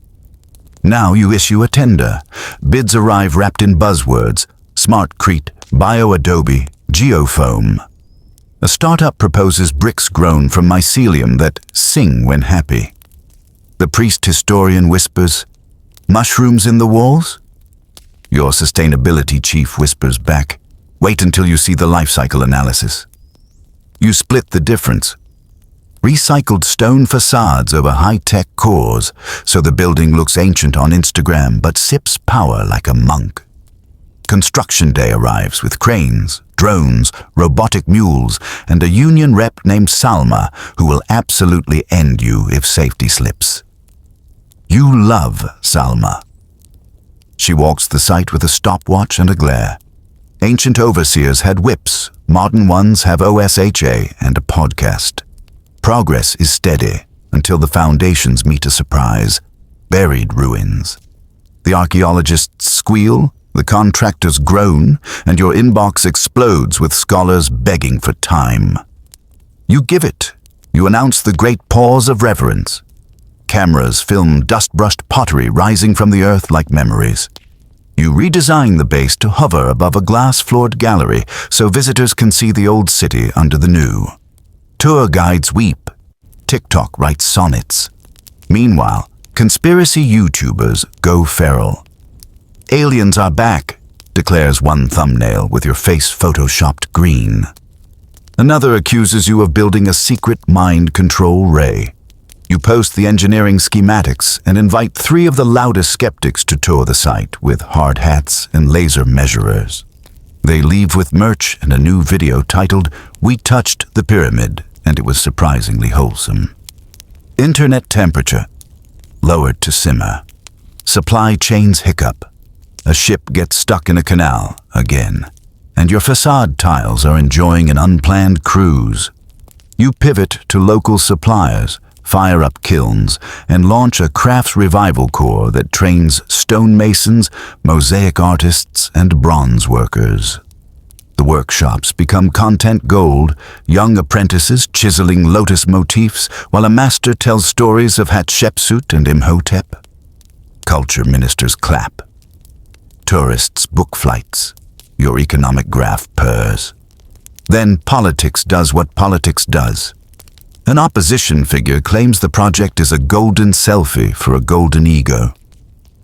Speaker 1: Now you issue a tender. Bids arrive wrapped in buzzwords: smartcrete, bioadobe, geofoam. A startup proposes bricks grown from mycelium that sing when happy. The priest historian whispers, "Mushrooms in the walls?" Your sustainability chief whispers back, "Wait until you see the life cycle analysis." You split the difference. Recycled stone facades over high-tech cores, so the building looks ancient on Instagram but sips power like a monk. Construction day arrives with cranes, drones, robotic mules, and a union rep named Salma who will absolutely end you if safety slips. You love Salma. She walks the site with a stopwatch and a glare. Ancient overseers had whips, modern ones have OSHA and a podcast. Progress is steady until the foundations meet a surprise: buried ruins. The archaeologists squeal, the contractors groan, and your inbox explodes with scholars begging for time. You give it. You announce the great pause of reverence. Cameras film dust-brushed pottery rising from the earth like memories. You redesign the base to hover above a glass-floored gallery so visitors can see the old city under the new. Tour guides weep. TikTok writes sonnets. Meanwhile, conspiracy YouTubers go feral. "Aliens are back," declares one thumbnail with your face photoshopped green. Another accuses you of building a secret mind control ray. You post the engineering schematics and invite 3 of the loudest skeptics to tour the site with hard hats and laser measurers. They leave with merch and a new video titled "We Touched the Pyramid, and it was surprisingly wholesome." Internet temperature lowered to simmer. Supply chains hiccup. A ship gets stuck in a canal again, and your facade tiles are enjoying an unplanned cruise. You pivot to local suppliers, fire up kilns, and launch a crafts revival corps that trains stonemasons, mosaic artists, and bronze workers. The workshops become content gold, young apprentices chiseling lotus motifs while a master tells stories of Hatshepsut and Imhotep. Culture ministers clap. Tourists book flights. Your economic graph purrs. Then politics does what politics does. An opposition figure claims the project is a golden selfie for a golden ego.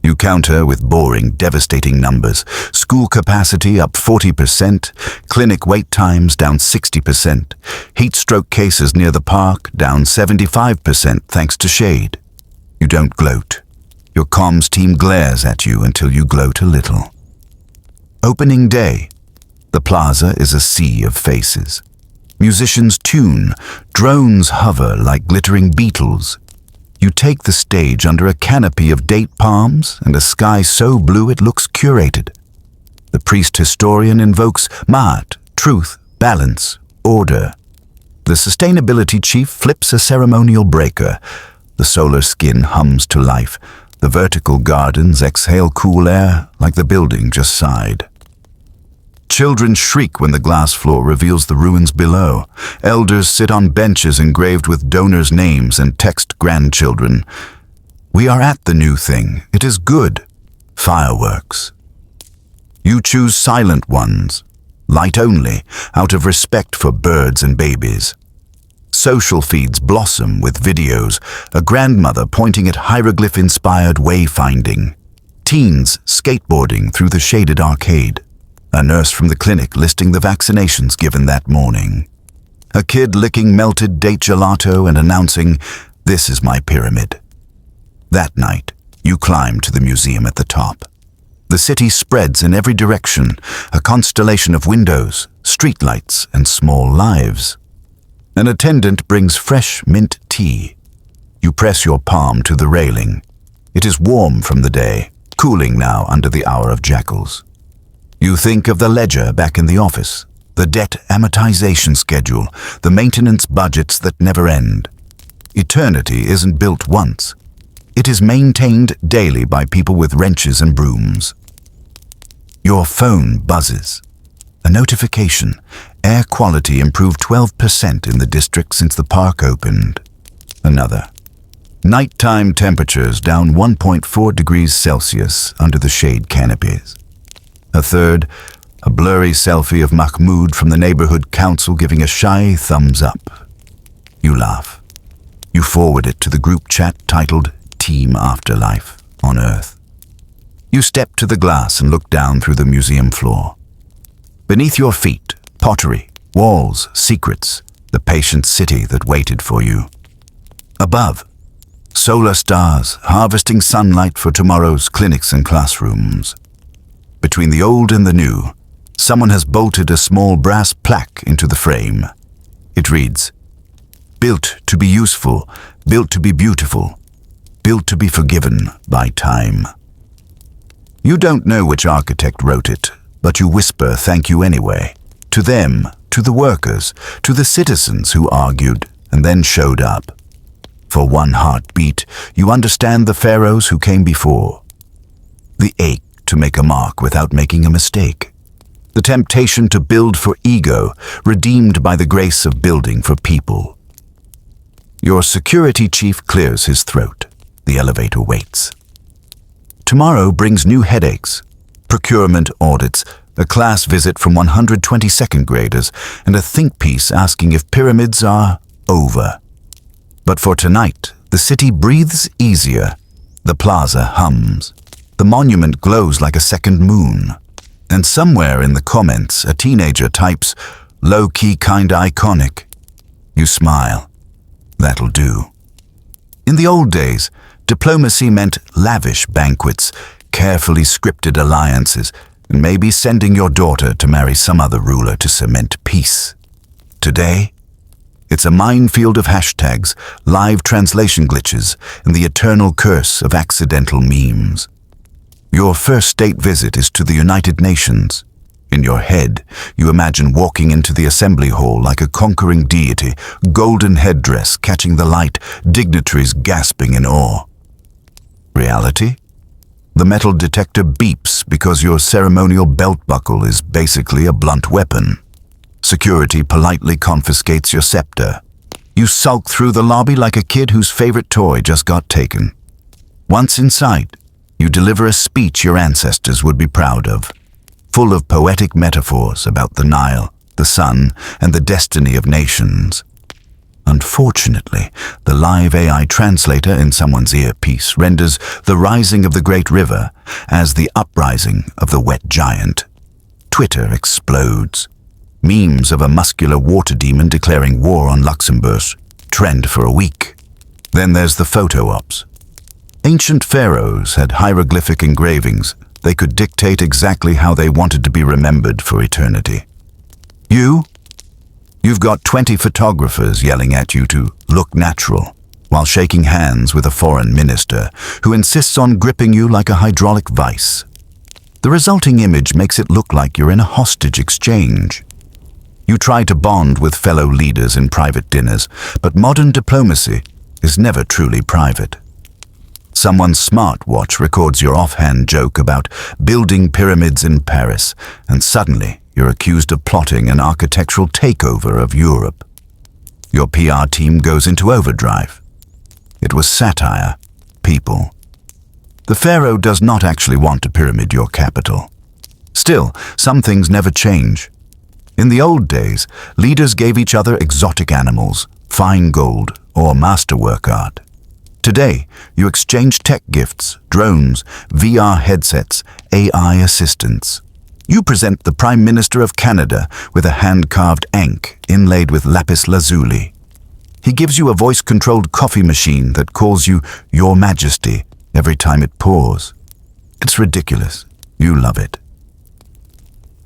Speaker 1: You counter with boring, devastating numbers. School capacity up 40%, clinic wait times down 60%, heat stroke cases near the park down 75% thanks to shade. You don't gloat. Your comms team glares at you until you gloat a little. Opening day. The plaza is a sea of faces. Musicians tune, drones hover like glittering beetles. You take the stage under a canopy of date palms and a sky so blue it looks curated. The priest historian invokes Ma'at, truth, balance, order. The sustainability chief flips a ceremonial breaker. The solar skin hums to life. The vertical gardens exhale cool air like the building just sighed. Children shriek when the glass floor reveals the ruins below. Elders sit on benches engraved with donors' names and text grandchildren. We are at the new thing. It is good. Fireworks. You choose silent ones, light only, out of respect for birds and babies. Social feeds blossom with videos, a grandmother pointing at hieroglyph-inspired wayfinding. Teens skateboarding through the shaded arcade. A nurse from the clinic listing the vaccinations given that morning. A kid licking melted date gelato and announcing, "This is my pyramid." That night, you climb to the museum at the top. The city spreads in every direction, a constellation of windows, streetlights, and small lives. An attendant brings fresh mint tea. You press your palm to the railing. It is warm from the day, cooling now under the hour of jackals. You think of the ledger back in the office, the debt amortization schedule, the maintenance budgets that never end. Eternity isn't built once. It is maintained daily by people with wrenches and brooms. Your phone buzzes. A notification. Air quality improved 12% in the district since the park opened. Another. Nighttime temperatures down 1.4 degrees Celsius under the shade canopies. A third. A blurry selfie of Mahmoud from the neighborhood council giving a shy thumbs up. You laugh. You forward it to the group chat titled Team Afterlife on Earth. You step to the glass and look down through the museum floor. Beneath your feet, pottery, walls, secrets, the patient city that waited for you. Above, solar stars harvesting sunlight for tomorrow's clinics and classrooms. Between the old and the new, someone has bolted a small brass plaque into the frame. It reads, "Built to be useful, built to be beautiful, built to be forgiven by time." You don't know which architect wrote it, but you whisper thank you anyway. To them, to the workers, to the citizens who argued and then showed up. For one heartbeat, you understand the pharaohs who came before. The ache to make a mark without making a mistake. The temptation to build for ego, redeemed by the grace of building for people. Your security chief clears his throat. The elevator waits. Tomorrow brings new headaches, procurement audits, a class visit from 122nd graders, and a think piece asking if pyramids are over. But for tonight, the city breathes easier. The plaza hums. The monument glows like a second moon. And somewhere in the comments, a teenager types, "Low-key kinda iconic." You smile. That'll do. In the old days, diplomacy meant lavish banquets, carefully scripted alliances, and maybe sending your daughter to marry some other ruler to cement peace. Today, it's a minefield of hashtags, live translation glitches, and the eternal curse of accidental memes. Your first state visit is to the United Nations. In your head, you imagine walking into the assembly hall like a conquering deity, golden headdress catching the light, dignitaries gasping in awe. Reality? The metal detector beeps because your ceremonial belt buckle is basically a blunt weapon. Security politely confiscates your scepter. You sulk through the lobby like a kid whose favorite toy just got taken. Once inside, you deliver a speech your ancestors would be proud of, full of poetic metaphors about the Nile, the sun, and the destiny of nations. Unfortunately, the live AI translator in someone's earpiece renders the rising of the great river as the uprising of the wet giant. Twitter explodes. Memes of a muscular water demon declaring war on Luxembourg trend for a week. Then there's the photo ops. Ancient pharaohs had hieroglyphic engravings. They could dictate exactly how they wanted to be remembered for eternity. You've got 20 photographers yelling at you to look natural, while shaking hands with a foreign minister who insists on gripping you like a hydraulic vice. The resulting image makes it look like you're in a hostage exchange. You try to bond with fellow leaders in private dinners, but modern diplomacy is never truly private. Someone's smartwatch records your offhand joke about building pyramids in Paris, and suddenly you're accused of plotting an architectural takeover of Europe. Your PR team goes into overdrive. It was satire, people. The pharaoh does not actually want to pyramid your capital. Still, some things never change. In the old days, leaders gave each other exotic animals, fine gold, or masterwork art. Today, you exchange tech gifts, drones, VR headsets, AI assistants. You present the Prime Minister of Canada with a hand-carved ankh inlaid with lapis lazuli. He gives you a voice-controlled coffee machine that calls you Your Majesty every time it pours. It's ridiculous. You love it.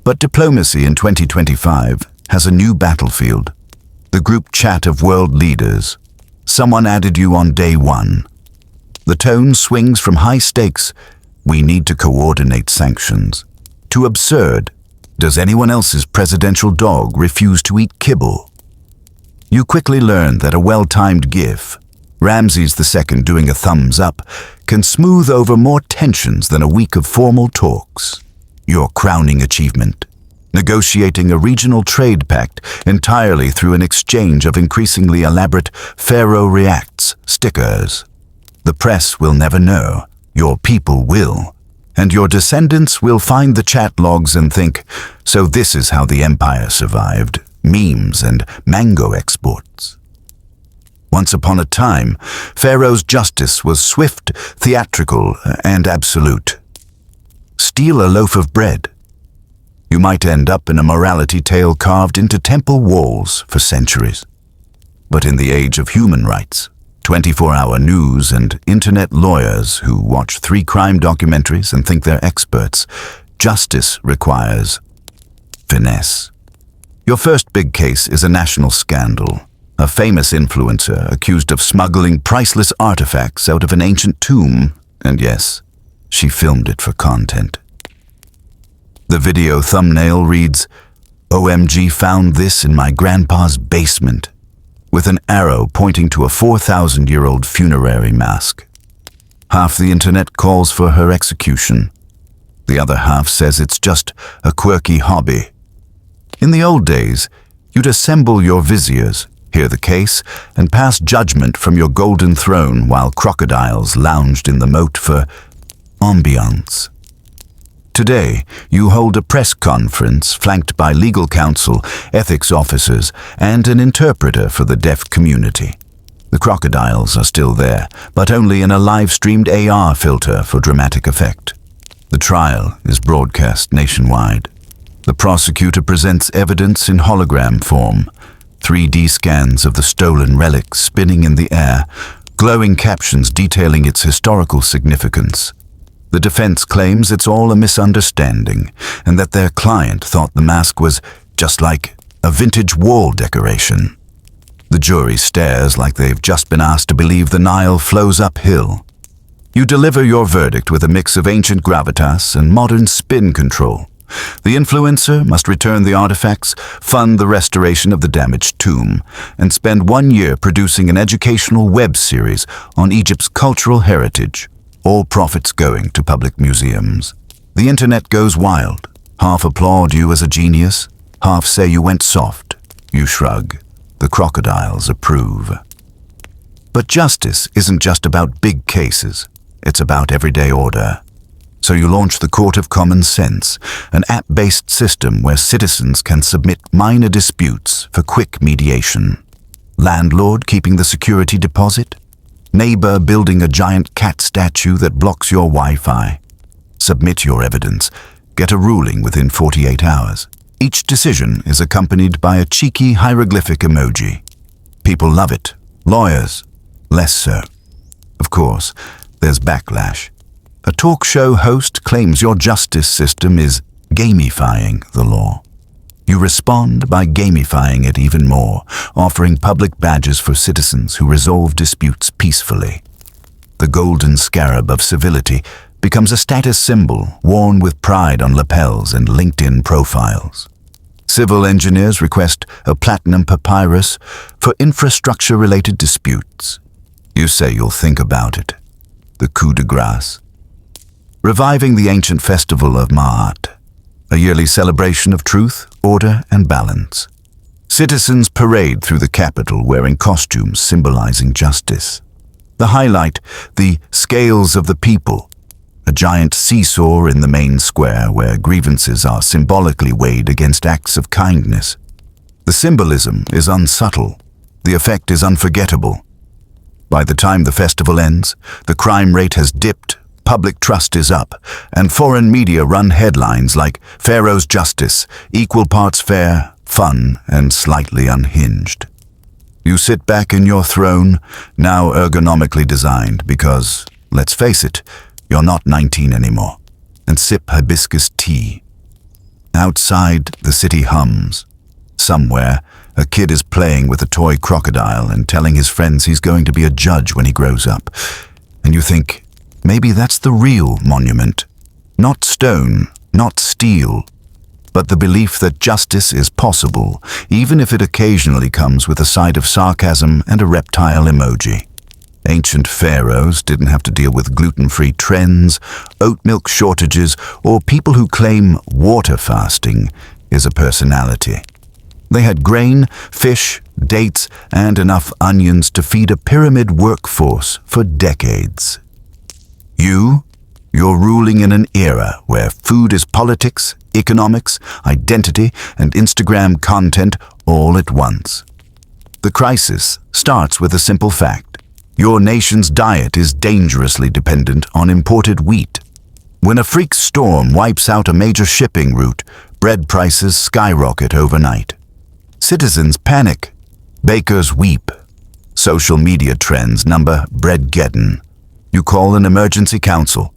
Speaker 1: But diplomacy in 2025 has a new battlefield. The group chat of world leaders. Someone added you on day one. The tone swings from high stakes, we need to coordinate sanctions, to absurd, does anyone else's presidential dog refuse to eat kibble? You quickly learn that a well-timed gif, Ramses II doing a thumbs up, can smooth over more tensions than a week of formal talks. Your crowning achievement, negotiating a regional trade pact entirely through an exchange of increasingly elaborate Pharaoh reacts stickers. The press will never know, your people will, and your descendants will find the chat logs and think, so this is how the empire survived, memes and mango exports. Once upon a time, Pharaoh's justice was swift, theatrical, and absolute. Steal a loaf of bread. You might end up in a morality tale carved into temple walls for centuries. But in the age of human rights, 24-hour news and internet lawyers who watch 3 crime documentaries and think they're experts, justice requires finesse. Your first big case is a national scandal. A famous influencer accused of smuggling priceless artifacts out of an ancient tomb, and yes, she filmed it for content. The video thumbnail reads, "OMG, found this in my grandpa's basement," with an arrow pointing to a 4,000-year-old funerary mask. Half the internet calls for her execution. The other half says it's just a quirky hobby. In the old days, you'd assemble your viziers, hear the case, and pass judgment from your golden throne while crocodiles lounged in the moat for ambiance. Today, you hold a press conference flanked by legal counsel, ethics officers, and an interpreter for the deaf community. The crocodiles are still there, but only in a live-streamed AR filter for dramatic effect. The trial is broadcast nationwide. The prosecutor presents evidence in hologram form, 3D scans of the stolen relic spinning in the air, glowing captions detailing its historical significance. The defense claims it's all a misunderstanding, and that their client thought the mask was just like a vintage wall decoration. The jury stares like they've just been asked to believe the Nile flows uphill. You deliver your verdict with a mix of ancient gravitas and modern spin control. The influencer must return the artifacts, fund the restoration of the damaged tomb, and spend 1 year producing an educational web series on Egypt's cultural heritage, all profits going to public museums. The internet goes wild. Half applaud you as a genius, half say you went soft. You shrug. The crocodiles approve. But justice isn't just about big cases. It's about everyday order. So you launch the Court of Common Sense, an app-based system where citizens can submit minor disputes for quick mediation. Landlord keeping the security deposit? Neighbor building a giant cat statue that blocks your Wi-Fi? Submit your evidence. Get a ruling within 48 hours. Each decision is accompanied by a cheeky hieroglyphic emoji. People love it. Lawyers, less so. Of course, there's backlash. A talk show host claims your justice system is gamifying the law. You respond by gamifying it even more, offering public badges for citizens who resolve disputes peacefully. The golden scarab of civility becomes a status symbol worn with pride on lapels and LinkedIn profiles. Civil engineers request a platinum papyrus for infrastructure-related disputes. You say you'll think about it. The coup de grace. Reviving the ancient festival of Ma'at, a yearly celebration of truth, order, and balance. Citizens parade through the capital wearing costumes symbolizing justice. The highlight, the scales of the people, a giant seesaw in the main square where grievances are symbolically weighed against acts of kindness. The symbolism is unsubtle. The effect is unforgettable. By the time the festival ends, the crime rate has dipped, public trust is up, and foreign media run headlines like Pharaoh's justice, equal parts fair, fun, and slightly unhinged. You sit back in your throne, now ergonomically designed because, let's face it, you're not 19 anymore, and sip hibiscus tea. Outside, the city hums. Somewhere, a kid is playing with a toy crocodile and telling his friends he's going to be a judge when he grows up. And you think, maybe that's the real monument. Not stone, not steel, but the belief that justice is possible, even if it occasionally comes with a side of sarcasm and a reptile emoji. Ancient pharaohs didn't have to deal with gluten-free trends, oat milk shortages, or people who claim water fasting is a personality. They had grain, fish, dates, and enough onions to feed a pyramid workforce for decades. You're ruling in an era where food is politics, economics, identity, and Instagram content all at once. The crisis starts with a simple fact. Your nation's diet is dangerously dependent on imported wheat. When a freak storm wipes out a major shipping route, bread prices skyrocket overnight. Citizens panic. Bakers weep. Social media trends number Breadgeddon. You call an emergency council.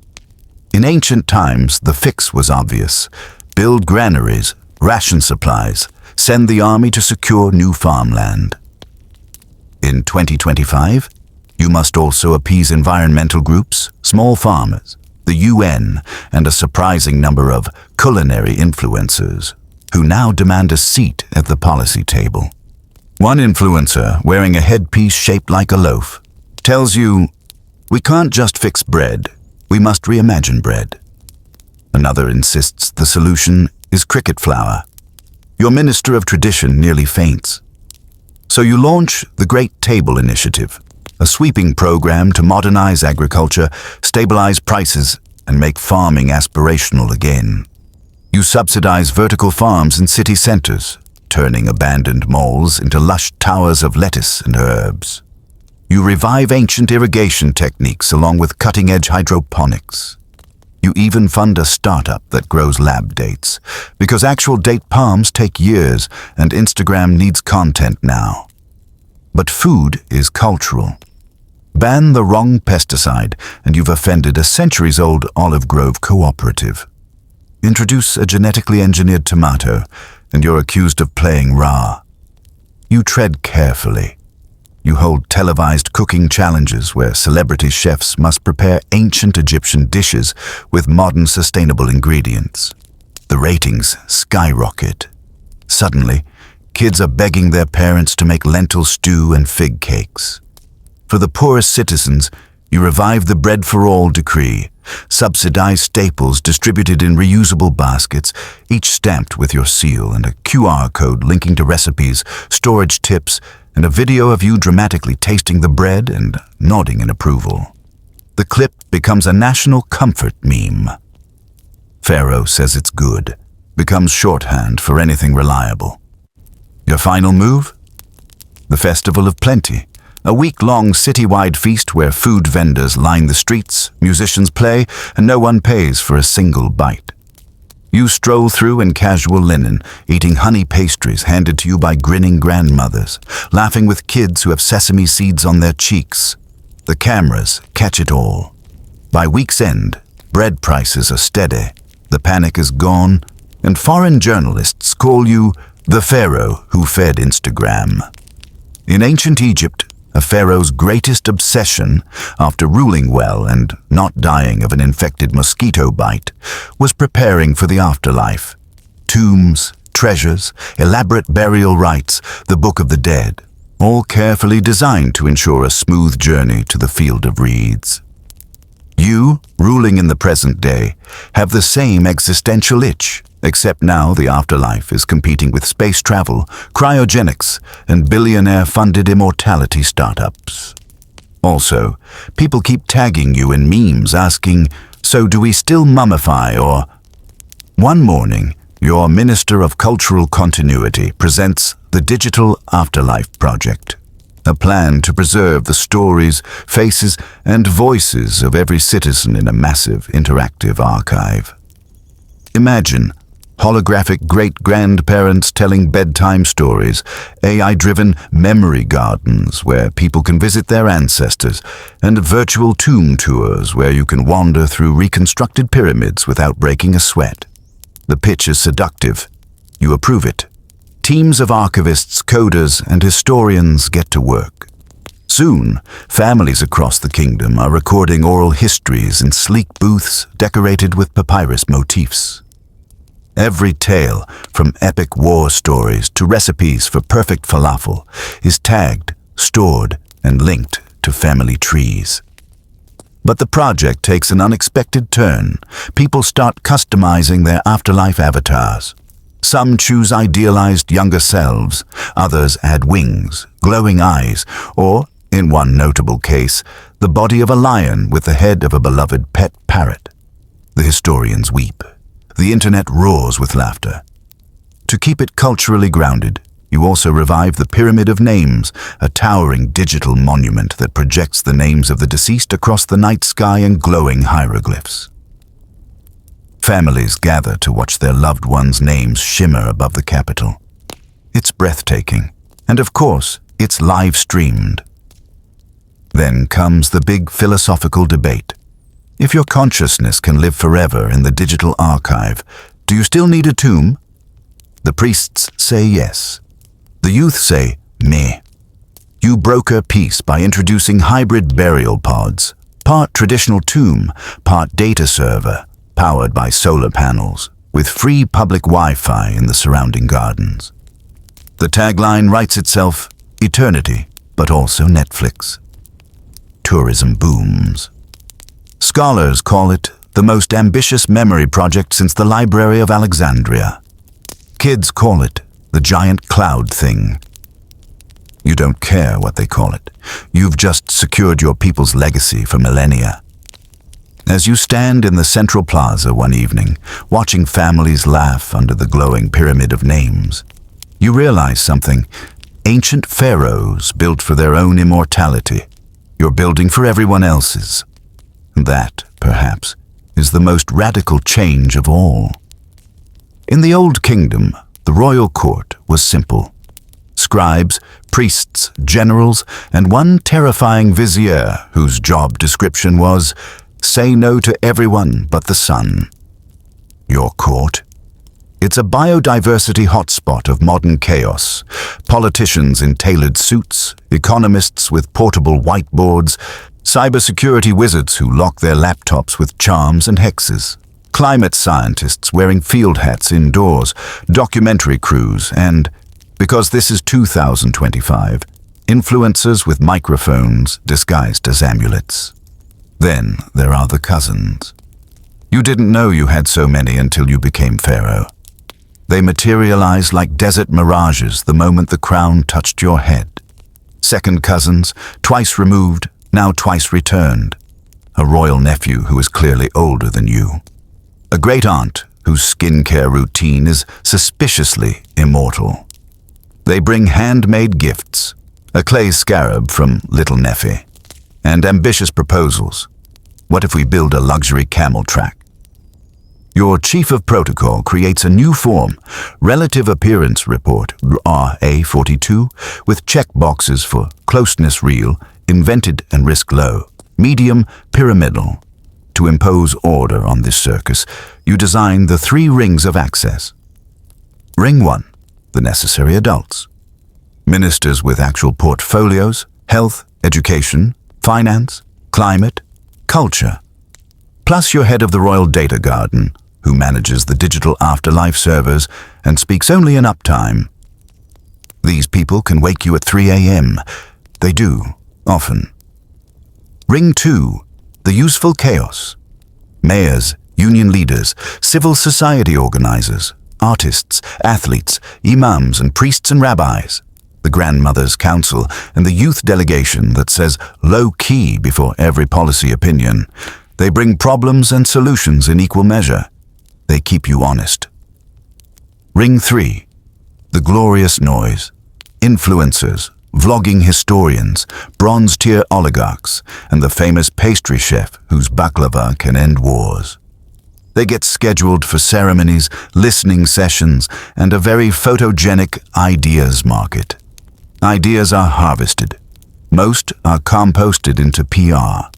Speaker 1: In ancient times, the fix was obvious. Build granaries, ration supplies, send the army to secure new farmland. In 2025, you must also appease environmental groups, small farmers, the UN, and a surprising number of culinary influencers, who now demand a seat at the policy table. One influencer, wearing a headpiece shaped like a loaf, tells you, "We can't just fix bread, we must reimagine bread." Another insists the solution is cricket flour. Your minister of tradition nearly faints. So you launch the Great Table Initiative, a sweeping program to modernize agriculture, stabilize prices, and make farming aspirational again. You subsidize vertical farms in city centers, turning abandoned malls into lush towers of lettuce and herbs. You revive ancient irrigation techniques along with cutting-edge hydroponics. You even fund a startup that grows lab dates, because actual date palms take years and Instagram needs content now. But food is cultural. Ban the wrong pesticide and you've offended a centuries-old olive grove cooperative. Introduce a genetically engineered tomato and you're accused of playing raw. You tread carefully. You hold televised cooking challenges where celebrity chefs must prepare ancient Egyptian dishes with modern sustainable ingredients. The ratings skyrocket. Suddenly, kids are begging their parents to make lentil stew and fig cakes. For the poorest citizens, you revive the Bread for All decree, subsidized staples distributed in reusable baskets, each stamped with your seal and a QR code linking to recipes, storage tips, and a video of you dramatically tasting the bread and nodding in approval. The clip becomes a national comfort meme. Pharaoh says it's good, becomes shorthand for anything reliable. Your final move? The Festival of Plenty. A week-long citywide feast where food vendors line the streets, musicians play, and no one pays for a single bite. You stroll through in casual linen, eating honey pastries handed to you by grinning grandmothers, laughing with kids who have sesame seeds on their cheeks. The cameras catch it all. By week's end, bread prices are steady, the panic is gone, and foreign journalists call you the Pharaoh who fed Instagram. In ancient Egypt, a pharaoh's greatest obsession, after ruling well and not dying of an infected mosquito bite, was preparing for the afterlife. Tombs, treasures, elaborate burial rites, the Book of the Dead, all carefully designed to ensure a smooth journey to the field of reeds. You, ruling in the present day, have the same existential itch, except now the afterlife is competing with space travel, cryogenics, and billionaire-funded immortality startups. Also, people keep tagging you in memes asking, "So do we still mummify?" or one morning, your Minister of Cultural Continuity presents the Digital Afterlife Project. A plan to preserve the stories, faces, and voices of every citizen in a massive, interactive archive. Imagine holographic great-grandparents telling bedtime stories, AI-driven memory gardens where people can visit their ancestors, and virtual tomb tours where you can wander through reconstructed pyramids without breaking a sweat. The pitch is seductive. You approve it. Teams of archivists, coders, and historians get to work. Soon, families across the kingdom are recording oral histories in sleek booths decorated with papyrus motifs. Every tale, from epic war stories to recipes for perfect falafel, is tagged, stored, and linked to family trees. But the project takes an unexpected turn. People start customizing their afterlife avatars. Some choose idealized younger selves, others add wings, glowing eyes, or, in one notable case, the body of a lion with the head of a beloved pet parrot. The historians weep. The internet roars with laughter. To keep it culturally grounded, you also revive the Pyramid of Names, a towering digital monument that projects the names of the deceased across the night sky in glowing hieroglyphs. Families gather to watch their loved ones' names shimmer above the capital. It's breathtaking, and of course, it's live-streamed. Then comes the big philosophical debate. If your consciousness can live forever in the digital archive, do you still need a tomb? The priests say yes. The youth say meh. You broker peace by introducing hybrid burial pods, part traditional tomb, part data server, powered by solar panels, with free public Wi-Fi in the surrounding gardens. The tagline writes itself, eternity, but also Netflix. Tourism booms. Scholars call it the most ambitious memory project since the Library of Alexandria. Kids call it the giant cloud thing. You don't care what they call it. You've just secured your people's legacy for millennia. As you stand in the central plaza one evening, watching families laugh under the glowing Pyramid of Names, you realize something. Ancient pharaohs built for their own immortality. You're building for everyone else's. That, perhaps, is the most radical change of all. In the Old Kingdom, the royal court was simple. Scribes, priests, generals, and one terrifying vizier whose job description was, say no to everyone but the sun. Your court? It's a biodiversity hotspot of modern chaos. Politicians in tailored suits, economists with portable whiteboards, cybersecurity wizards who lock their laptops with charms and hexes, climate scientists wearing field hats indoors, documentary crews, and, because this is 2025, influencers with microphones disguised as amulets. Then there are the cousins. You didn't know you had so many until you became Pharaoh. They materialized like desert mirages the moment the crown touched your head. Second cousins, twice removed, now twice returned. A royal nephew who is clearly older than you. A great-aunt whose skincare routine is suspiciously immortal. They bring handmade gifts, a clay scarab from Little Neffy, and ambitious proposals. What if we build a luxury camel track? Your chief of protocol creates a new form, Relative Appearance Report, RA42, with checkboxes for closeness real, invented and risk low, medium, pyramidal. To impose order on this circus, you design the 3 rings of access. Ring 1, the necessary adults. Ministers with actual portfolios, health, education, finance, climate, culture. Plus your head of the Royal Data Garden, who manages the digital afterlife servers and speaks only in uptime. These people can wake you at 3 a.m. They do, often. Ring 2, the useful chaos. Mayors, union leaders, civil society organizers, artists, athletes, imams and priests and rabbis. The Grandmother's Council and the youth delegation that says low-key before every policy opinion. They bring problems and solutions in equal measure. They keep you honest. Ring 3, the glorious noise. Influencers, vlogging historians, bronze-tier oligarchs, and the famous pastry chef whose baklava can end wars. They get scheduled for ceremonies, listening sessions, and a very photogenic ideas market. Ideas are harvested. Most are composted into PR.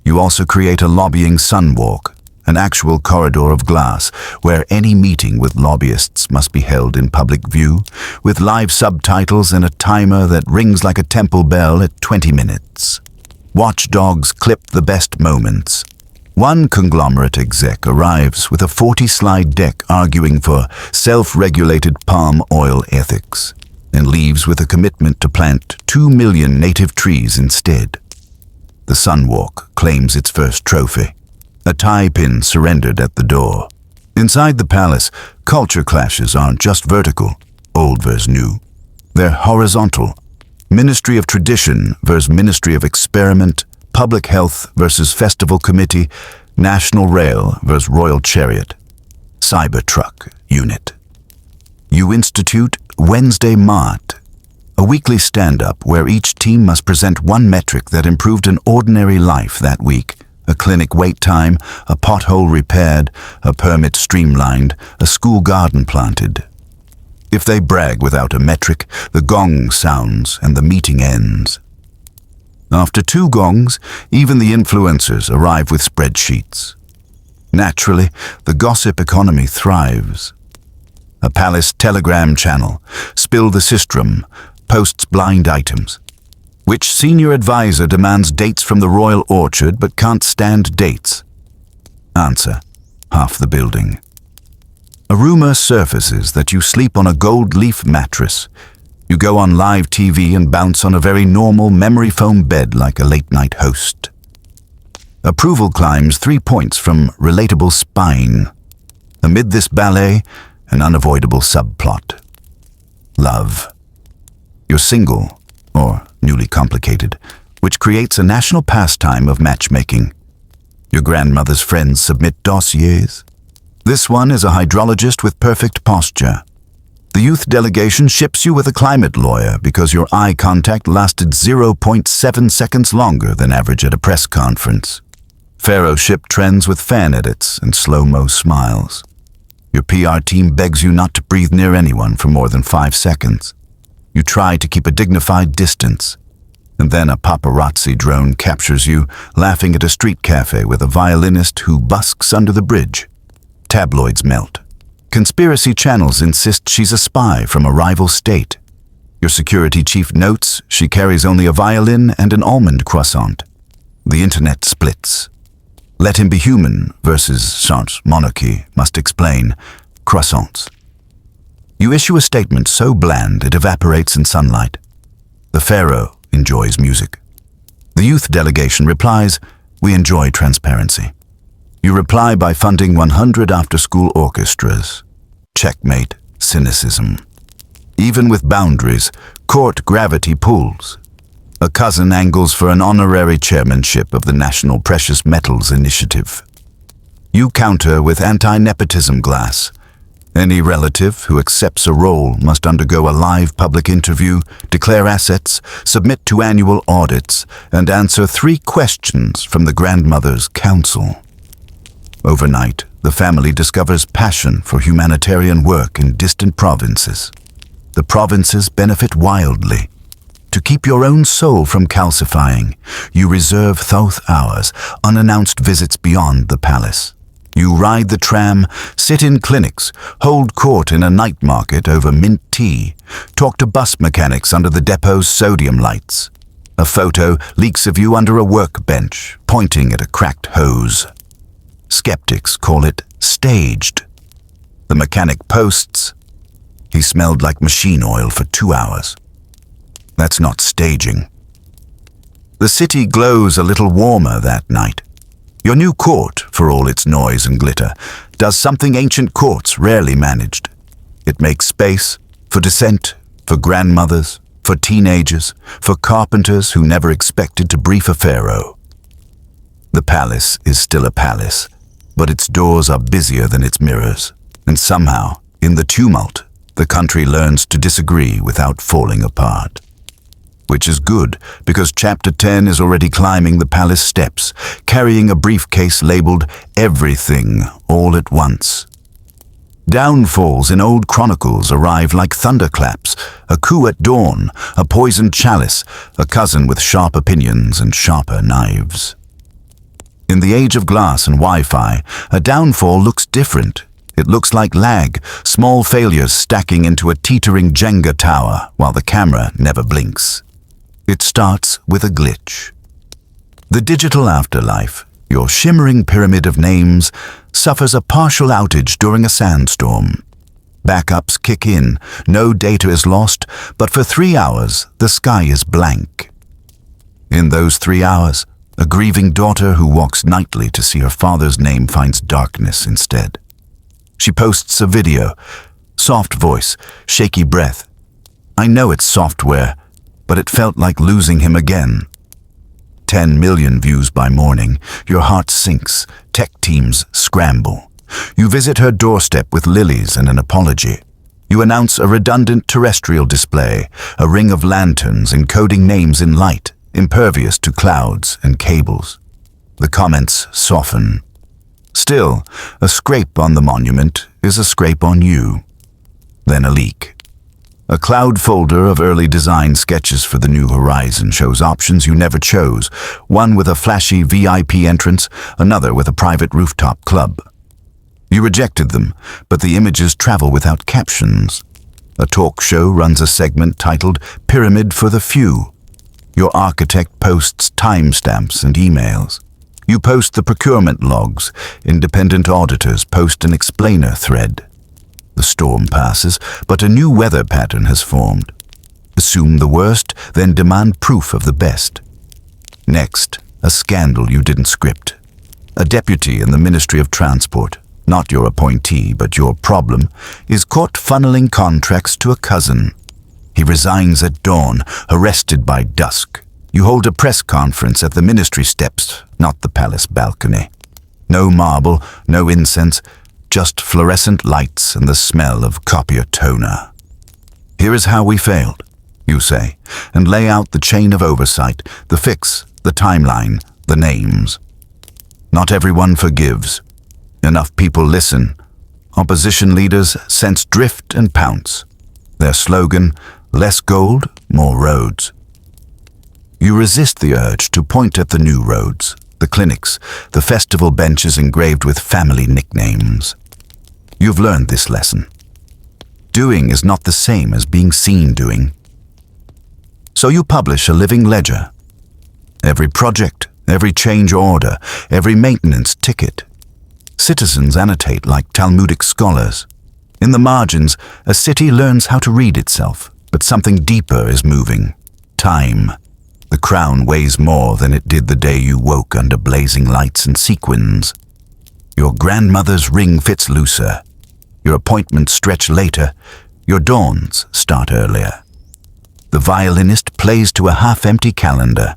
Speaker 1: You also create a lobbying sunwalk, an actual corridor of glass where any meeting with lobbyists must be held in public view, with live subtitles and a timer that rings like a temple bell at 20 minutes. Watchdogs clip the best moments. One conglomerate exec arrives with a 40-slide deck arguing for self-regulated palm oil ethics, and leaves with a commitment to plant 2 million native trees instead. The Sunwalk claims its first trophy, a tie pin surrendered at the door. Inside the palace, culture clashes aren't just vertical, old versus new. They're horizontal. Ministry of Tradition versus Ministry of Experiment, Public Health versus Festival Committee, National Rail versus Royal Chariot, Cybertruck Unit. You institute Wednesday Mart, a weekly stand-up where each team must present one metric that improved an ordinary life that week. A clinic wait time, a pothole repaired, a permit streamlined, a school garden planted. If they brag without a metric, the gong sounds and the meeting ends. After 2 gongs, even the influencers arrive with spreadsheets. Naturally, the gossip economy thrives. A palace telegram channel, Spill the Sistrum, posts blind items. Which senior advisor demands dates from the royal orchard but can't stand dates? Answer: half the building. A rumor surfaces that you sleep on a gold leaf mattress. You go on live TV and bounce on a very normal memory foam bed like a late-night host. Approval climbs 3 points from relatable spine. Amid this ballet, an unavoidable subplot. Love. You're single, or newly complicated, which creates a national pastime of matchmaking. Your grandmother's friends submit dossiers. This one is a hydrologist with perfect posture. The youth delegation ships you with a climate lawyer because your eye contact lasted 0.7 seconds longer than average at a press conference. Pharaoh ship trends with fan edits and slow-mo smiles. Your PR team begs you not to breathe near anyone for more than 5 seconds. You try to keep a dignified distance, and then a paparazzi drone captures you laughing at a street cafe with a violinist who busks under the bridge. Tabloids melt. Conspiracy channels insist she's a spy from a rival state. Your security chief notes she carries only a violin and an almond croissant. The internet splits. Let him be human versus sans monarchy must explain croissants. You issue a statement so bland it evaporates in sunlight. The Pharaoh enjoys music. The youth delegation replies, "We enjoy transparency." You reply by funding 100 after-school orchestras. Checkmate cynicism. Even with boundaries, court gravity pulls. A cousin angles for an honorary chairmanship of the National Precious Metals Initiative. You counter with anti-nepotism glass. Any relative who accepts a role must undergo a live public interview, declare assets, submit to annual audits, and answer 3 questions from the grandmother's council. Overnight, the family discovers passion for humanitarian work in distant provinces. The provinces benefit wildly. To keep your own soul from calcifying, you reserve thoth hours, unannounced visits beyond the palace. You ride the tram, sit in clinics, hold court in a night market over mint tea, talk to bus mechanics under the depot's sodium lights. A photo leaks of you under a workbench, pointing at a cracked hose. Skeptics call it staged. The mechanic posts, "He smelled like machine oil for 2 hours." That's not staging. The city glows a little warmer that night. Your new court, for all its noise and glitter, does something ancient courts rarely managed. It makes space for dissent, for grandmothers, for teenagers, for carpenters who never expected to brief a pharaoh. The palace is still a palace, but its doors are busier than its mirrors, and somehow, in the tumult, the country learns to disagree without falling apart. which is good because Chapter 10 is already climbing the palace steps, carrying a briefcase labeled Everything All at Once. Downfalls in old chronicles arrive like thunderclaps, a coup at dawn, a poisoned chalice, a cousin with sharp opinions and sharper knives. In the age of glass and Wi-Fi, a downfall looks different. It looks like lag, small failures stacking into a teetering Jenga tower while the camera never blinks. It starts with a glitch. The digital afterlife, your shimmering pyramid of names, suffers a partial outage during a sandstorm. Backups kick in, no data is lost, but for 3 hours the sky is blank. In those 3 hours, a grieving daughter who walks nightly to see her father's name finds darkness instead. She posts a video, soft voice, shaky breath. I know it's software, but it felt like losing him again. 10 million views by morning, your heart sinks, tech teams scramble. You visit her doorstep with lilies and an apology. You announce a redundant terrestrial display, a ring of lanterns encoding names in light, impervious to clouds and cables. The comments soften. Still, a scrape on the monument is a scrape on you. Then a leak. A cloud folder of early design sketches for the new horizon shows options you never chose, one with a flashy VIP entrance, another with a private rooftop club. You rejected them, but the images travel without captions. A talk show runs a segment titled Pyramid for the Few. Your architect posts timestamps and emails. You post the procurement logs. Independent auditors post an explainer thread. The storm passes, but a new weather pattern has formed. Assume the worst, then demand proof of the best. Next, a scandal you didn't script. A deputy in the Ministry of Transport, not your appointee but your problem, is caught funneling contracts to a cousin. He resigns at dawn, arrested by dusk. You hold a press conference at the ministry steps, not the palace balcony. No marble, no incense, just fluorescent lights and the smell of copier toner. Here is how we failed, you say, and lay out the chain of oversight, the fix, the timeline, the names. Not everyone forgives. Enough people listen. Opposition leaders sense drift and pounce. Their slogan, less gold, more roads. You resist the urge to point at the new roads, the clinics, the festival benches engraved with family nicknames. You've learned this lesson. Doing is not the same as being seen doing. So you publish a living ledger. Every project, every change order, every maintenance ticket. Citizens annotate like Talmudic scholars. In the margins, a city learns how to read itself, but something deeper is moving. Time. The crown weighs more than it did the day you woke under blazing lights and sequins. Your grandmother's ring fits looser. Your appointments stretch later. Your dawns start earlier. The violinist plays to a half-empty calendar.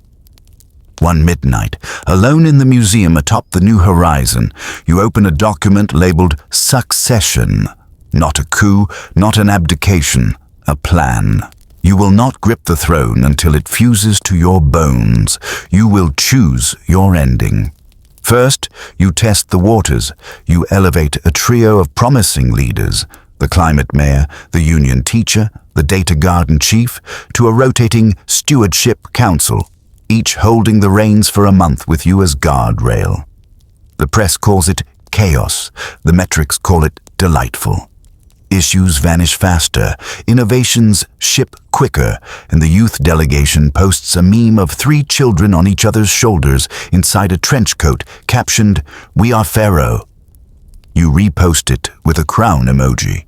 Speaker 1: One midnight, alone in the museum atop the new horizon, you open a document labeled Succession. Not a coup, not an abdication, a plan. You will not grip the throne until it fuses to your bones. You will choose your ending. First, you test the waters. You elevate a trio of promising leaders, the climate mayor, the union teacher, the data garden chief, to a rotating stewardship council, each holding the reins for a month with you as guardrail. The press calls it chaos. The metrics call it delightful. Issues vanish faster, innovations ship quicker, and the youth delegation posts a meme of 3 children on each other's shoulders inside a trench coat captioned, "We are Pharaoh." You repost it with a crown emoji.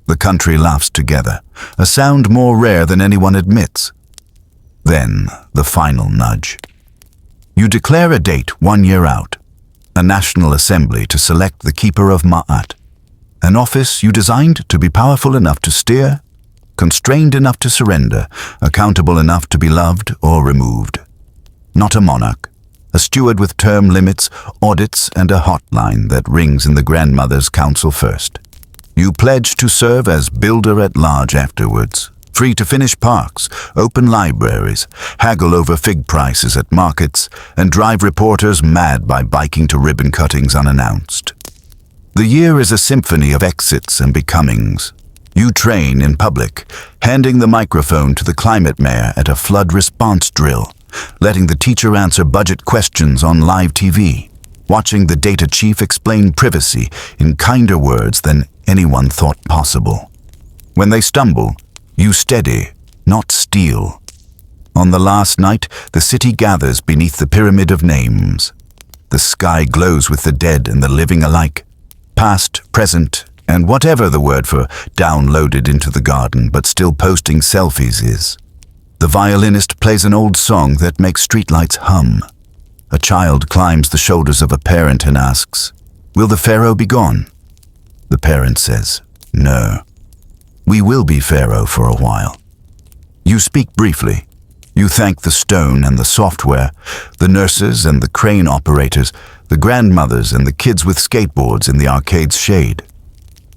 Speaker 1: The country laughs together, a sound more rare than anyone admits. Then, the final nudge. You declare a date 1 year out, a national assembly to select the keeper of Ma'at. An office you designed to be powerful enough to steer, constrained enough to surrender, accountable enough to be loved or removed. Not a monarch, a steward with term limits, audits, and a hotline that rings in the grandmother's council first. You pledge to serve as builder at large afterwards, Free to finish parks, open libraries, haggle over fig prices at markets, and drive reporters mad by biking to ribbon cuttings unannounced. The year is a symphony of exits and becomings. You train in public, handing the microphone to the climate mayor at a flood response drill, letting the teacher answer budget questions on live TV, watching the data chief explain privacy in kinder words than anyone thought possible. When they stumble, you steady, not steal. On the last night, the city gathers beneath the pyramid of names. The sky glows with the dead and the living alike, past, present, and whatever the word for downloaded into the garden but still posting selfies is. The violinist plays an old song that makes streetlights hum. A child climbs the shoulders of a parent and asks, "Will the Pharaoh be gone?" The parent says, "No. We will be Pharaoh for a while." You speak briefly. You thank the stone and the software, the nurses and the crane operators, the grandmothers and the kids with skateboards in the arcade's shade.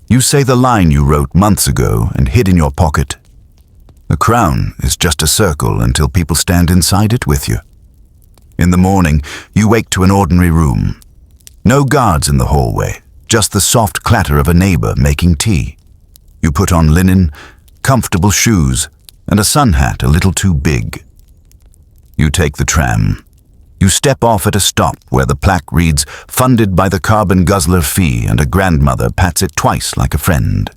Speaker 1: You say the line you wrote months ago and hid in your pocket. The crown is just a circle until people stand inside it with you. In the morning, you wake to an ordinary room. No guards in the hallway, just the soft clatter of a neighbor making tea. You put on linen, comfortable shoes, and a sun hat a little too big. You take the tram. You step off at a stop where the plaque reads, "Funded by the carbon guzzler fee," and a grandmother pats it twice like a friend.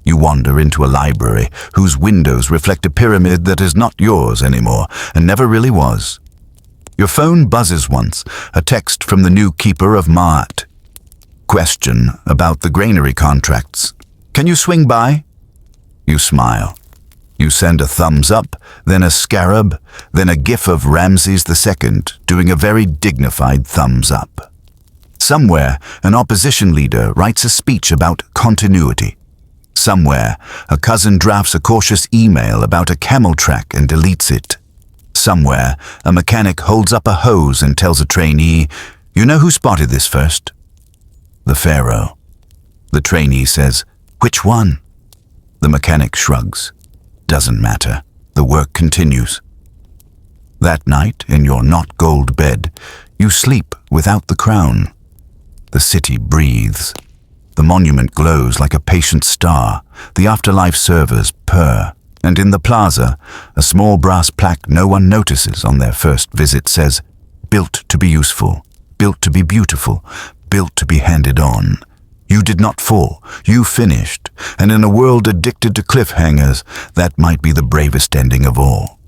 Speaker 1: You wander into a library whose windows reflect a pyramid that is not yours anymore and never really was. Your phone buzzes once, a text from the new keeper of Ma'at. Question about the granary contracts. "Can you swing by?" You smile. You send a thumbs up, then a scarab, then a gif of Ramses II doing a very dignified thumbs up. Somewhere, an opposition leader writes a speech about continuity. Somewhere, a cousin drafts a cautious email about a camel track and deletes it. Somewhere, a mechanic holds up a hose and tells a trainee, "You know who spotted this first?" The Pharaoh. The trainee says, "Which one?" The mechanic shrugs. Doesn't matter. The work continues. That night, in your not gold bed, you sleep without the crown. The city breathes. The monument glows like a patient star. The afterlife servers purr. And in the plaza, a small brass plaque no one notices on their first visit says, "Built to be useful, built to be beautiful, built to be handed on." You did not fall, you finished, and in a world addicted to cliffhangers, that might be the bravest ending of all.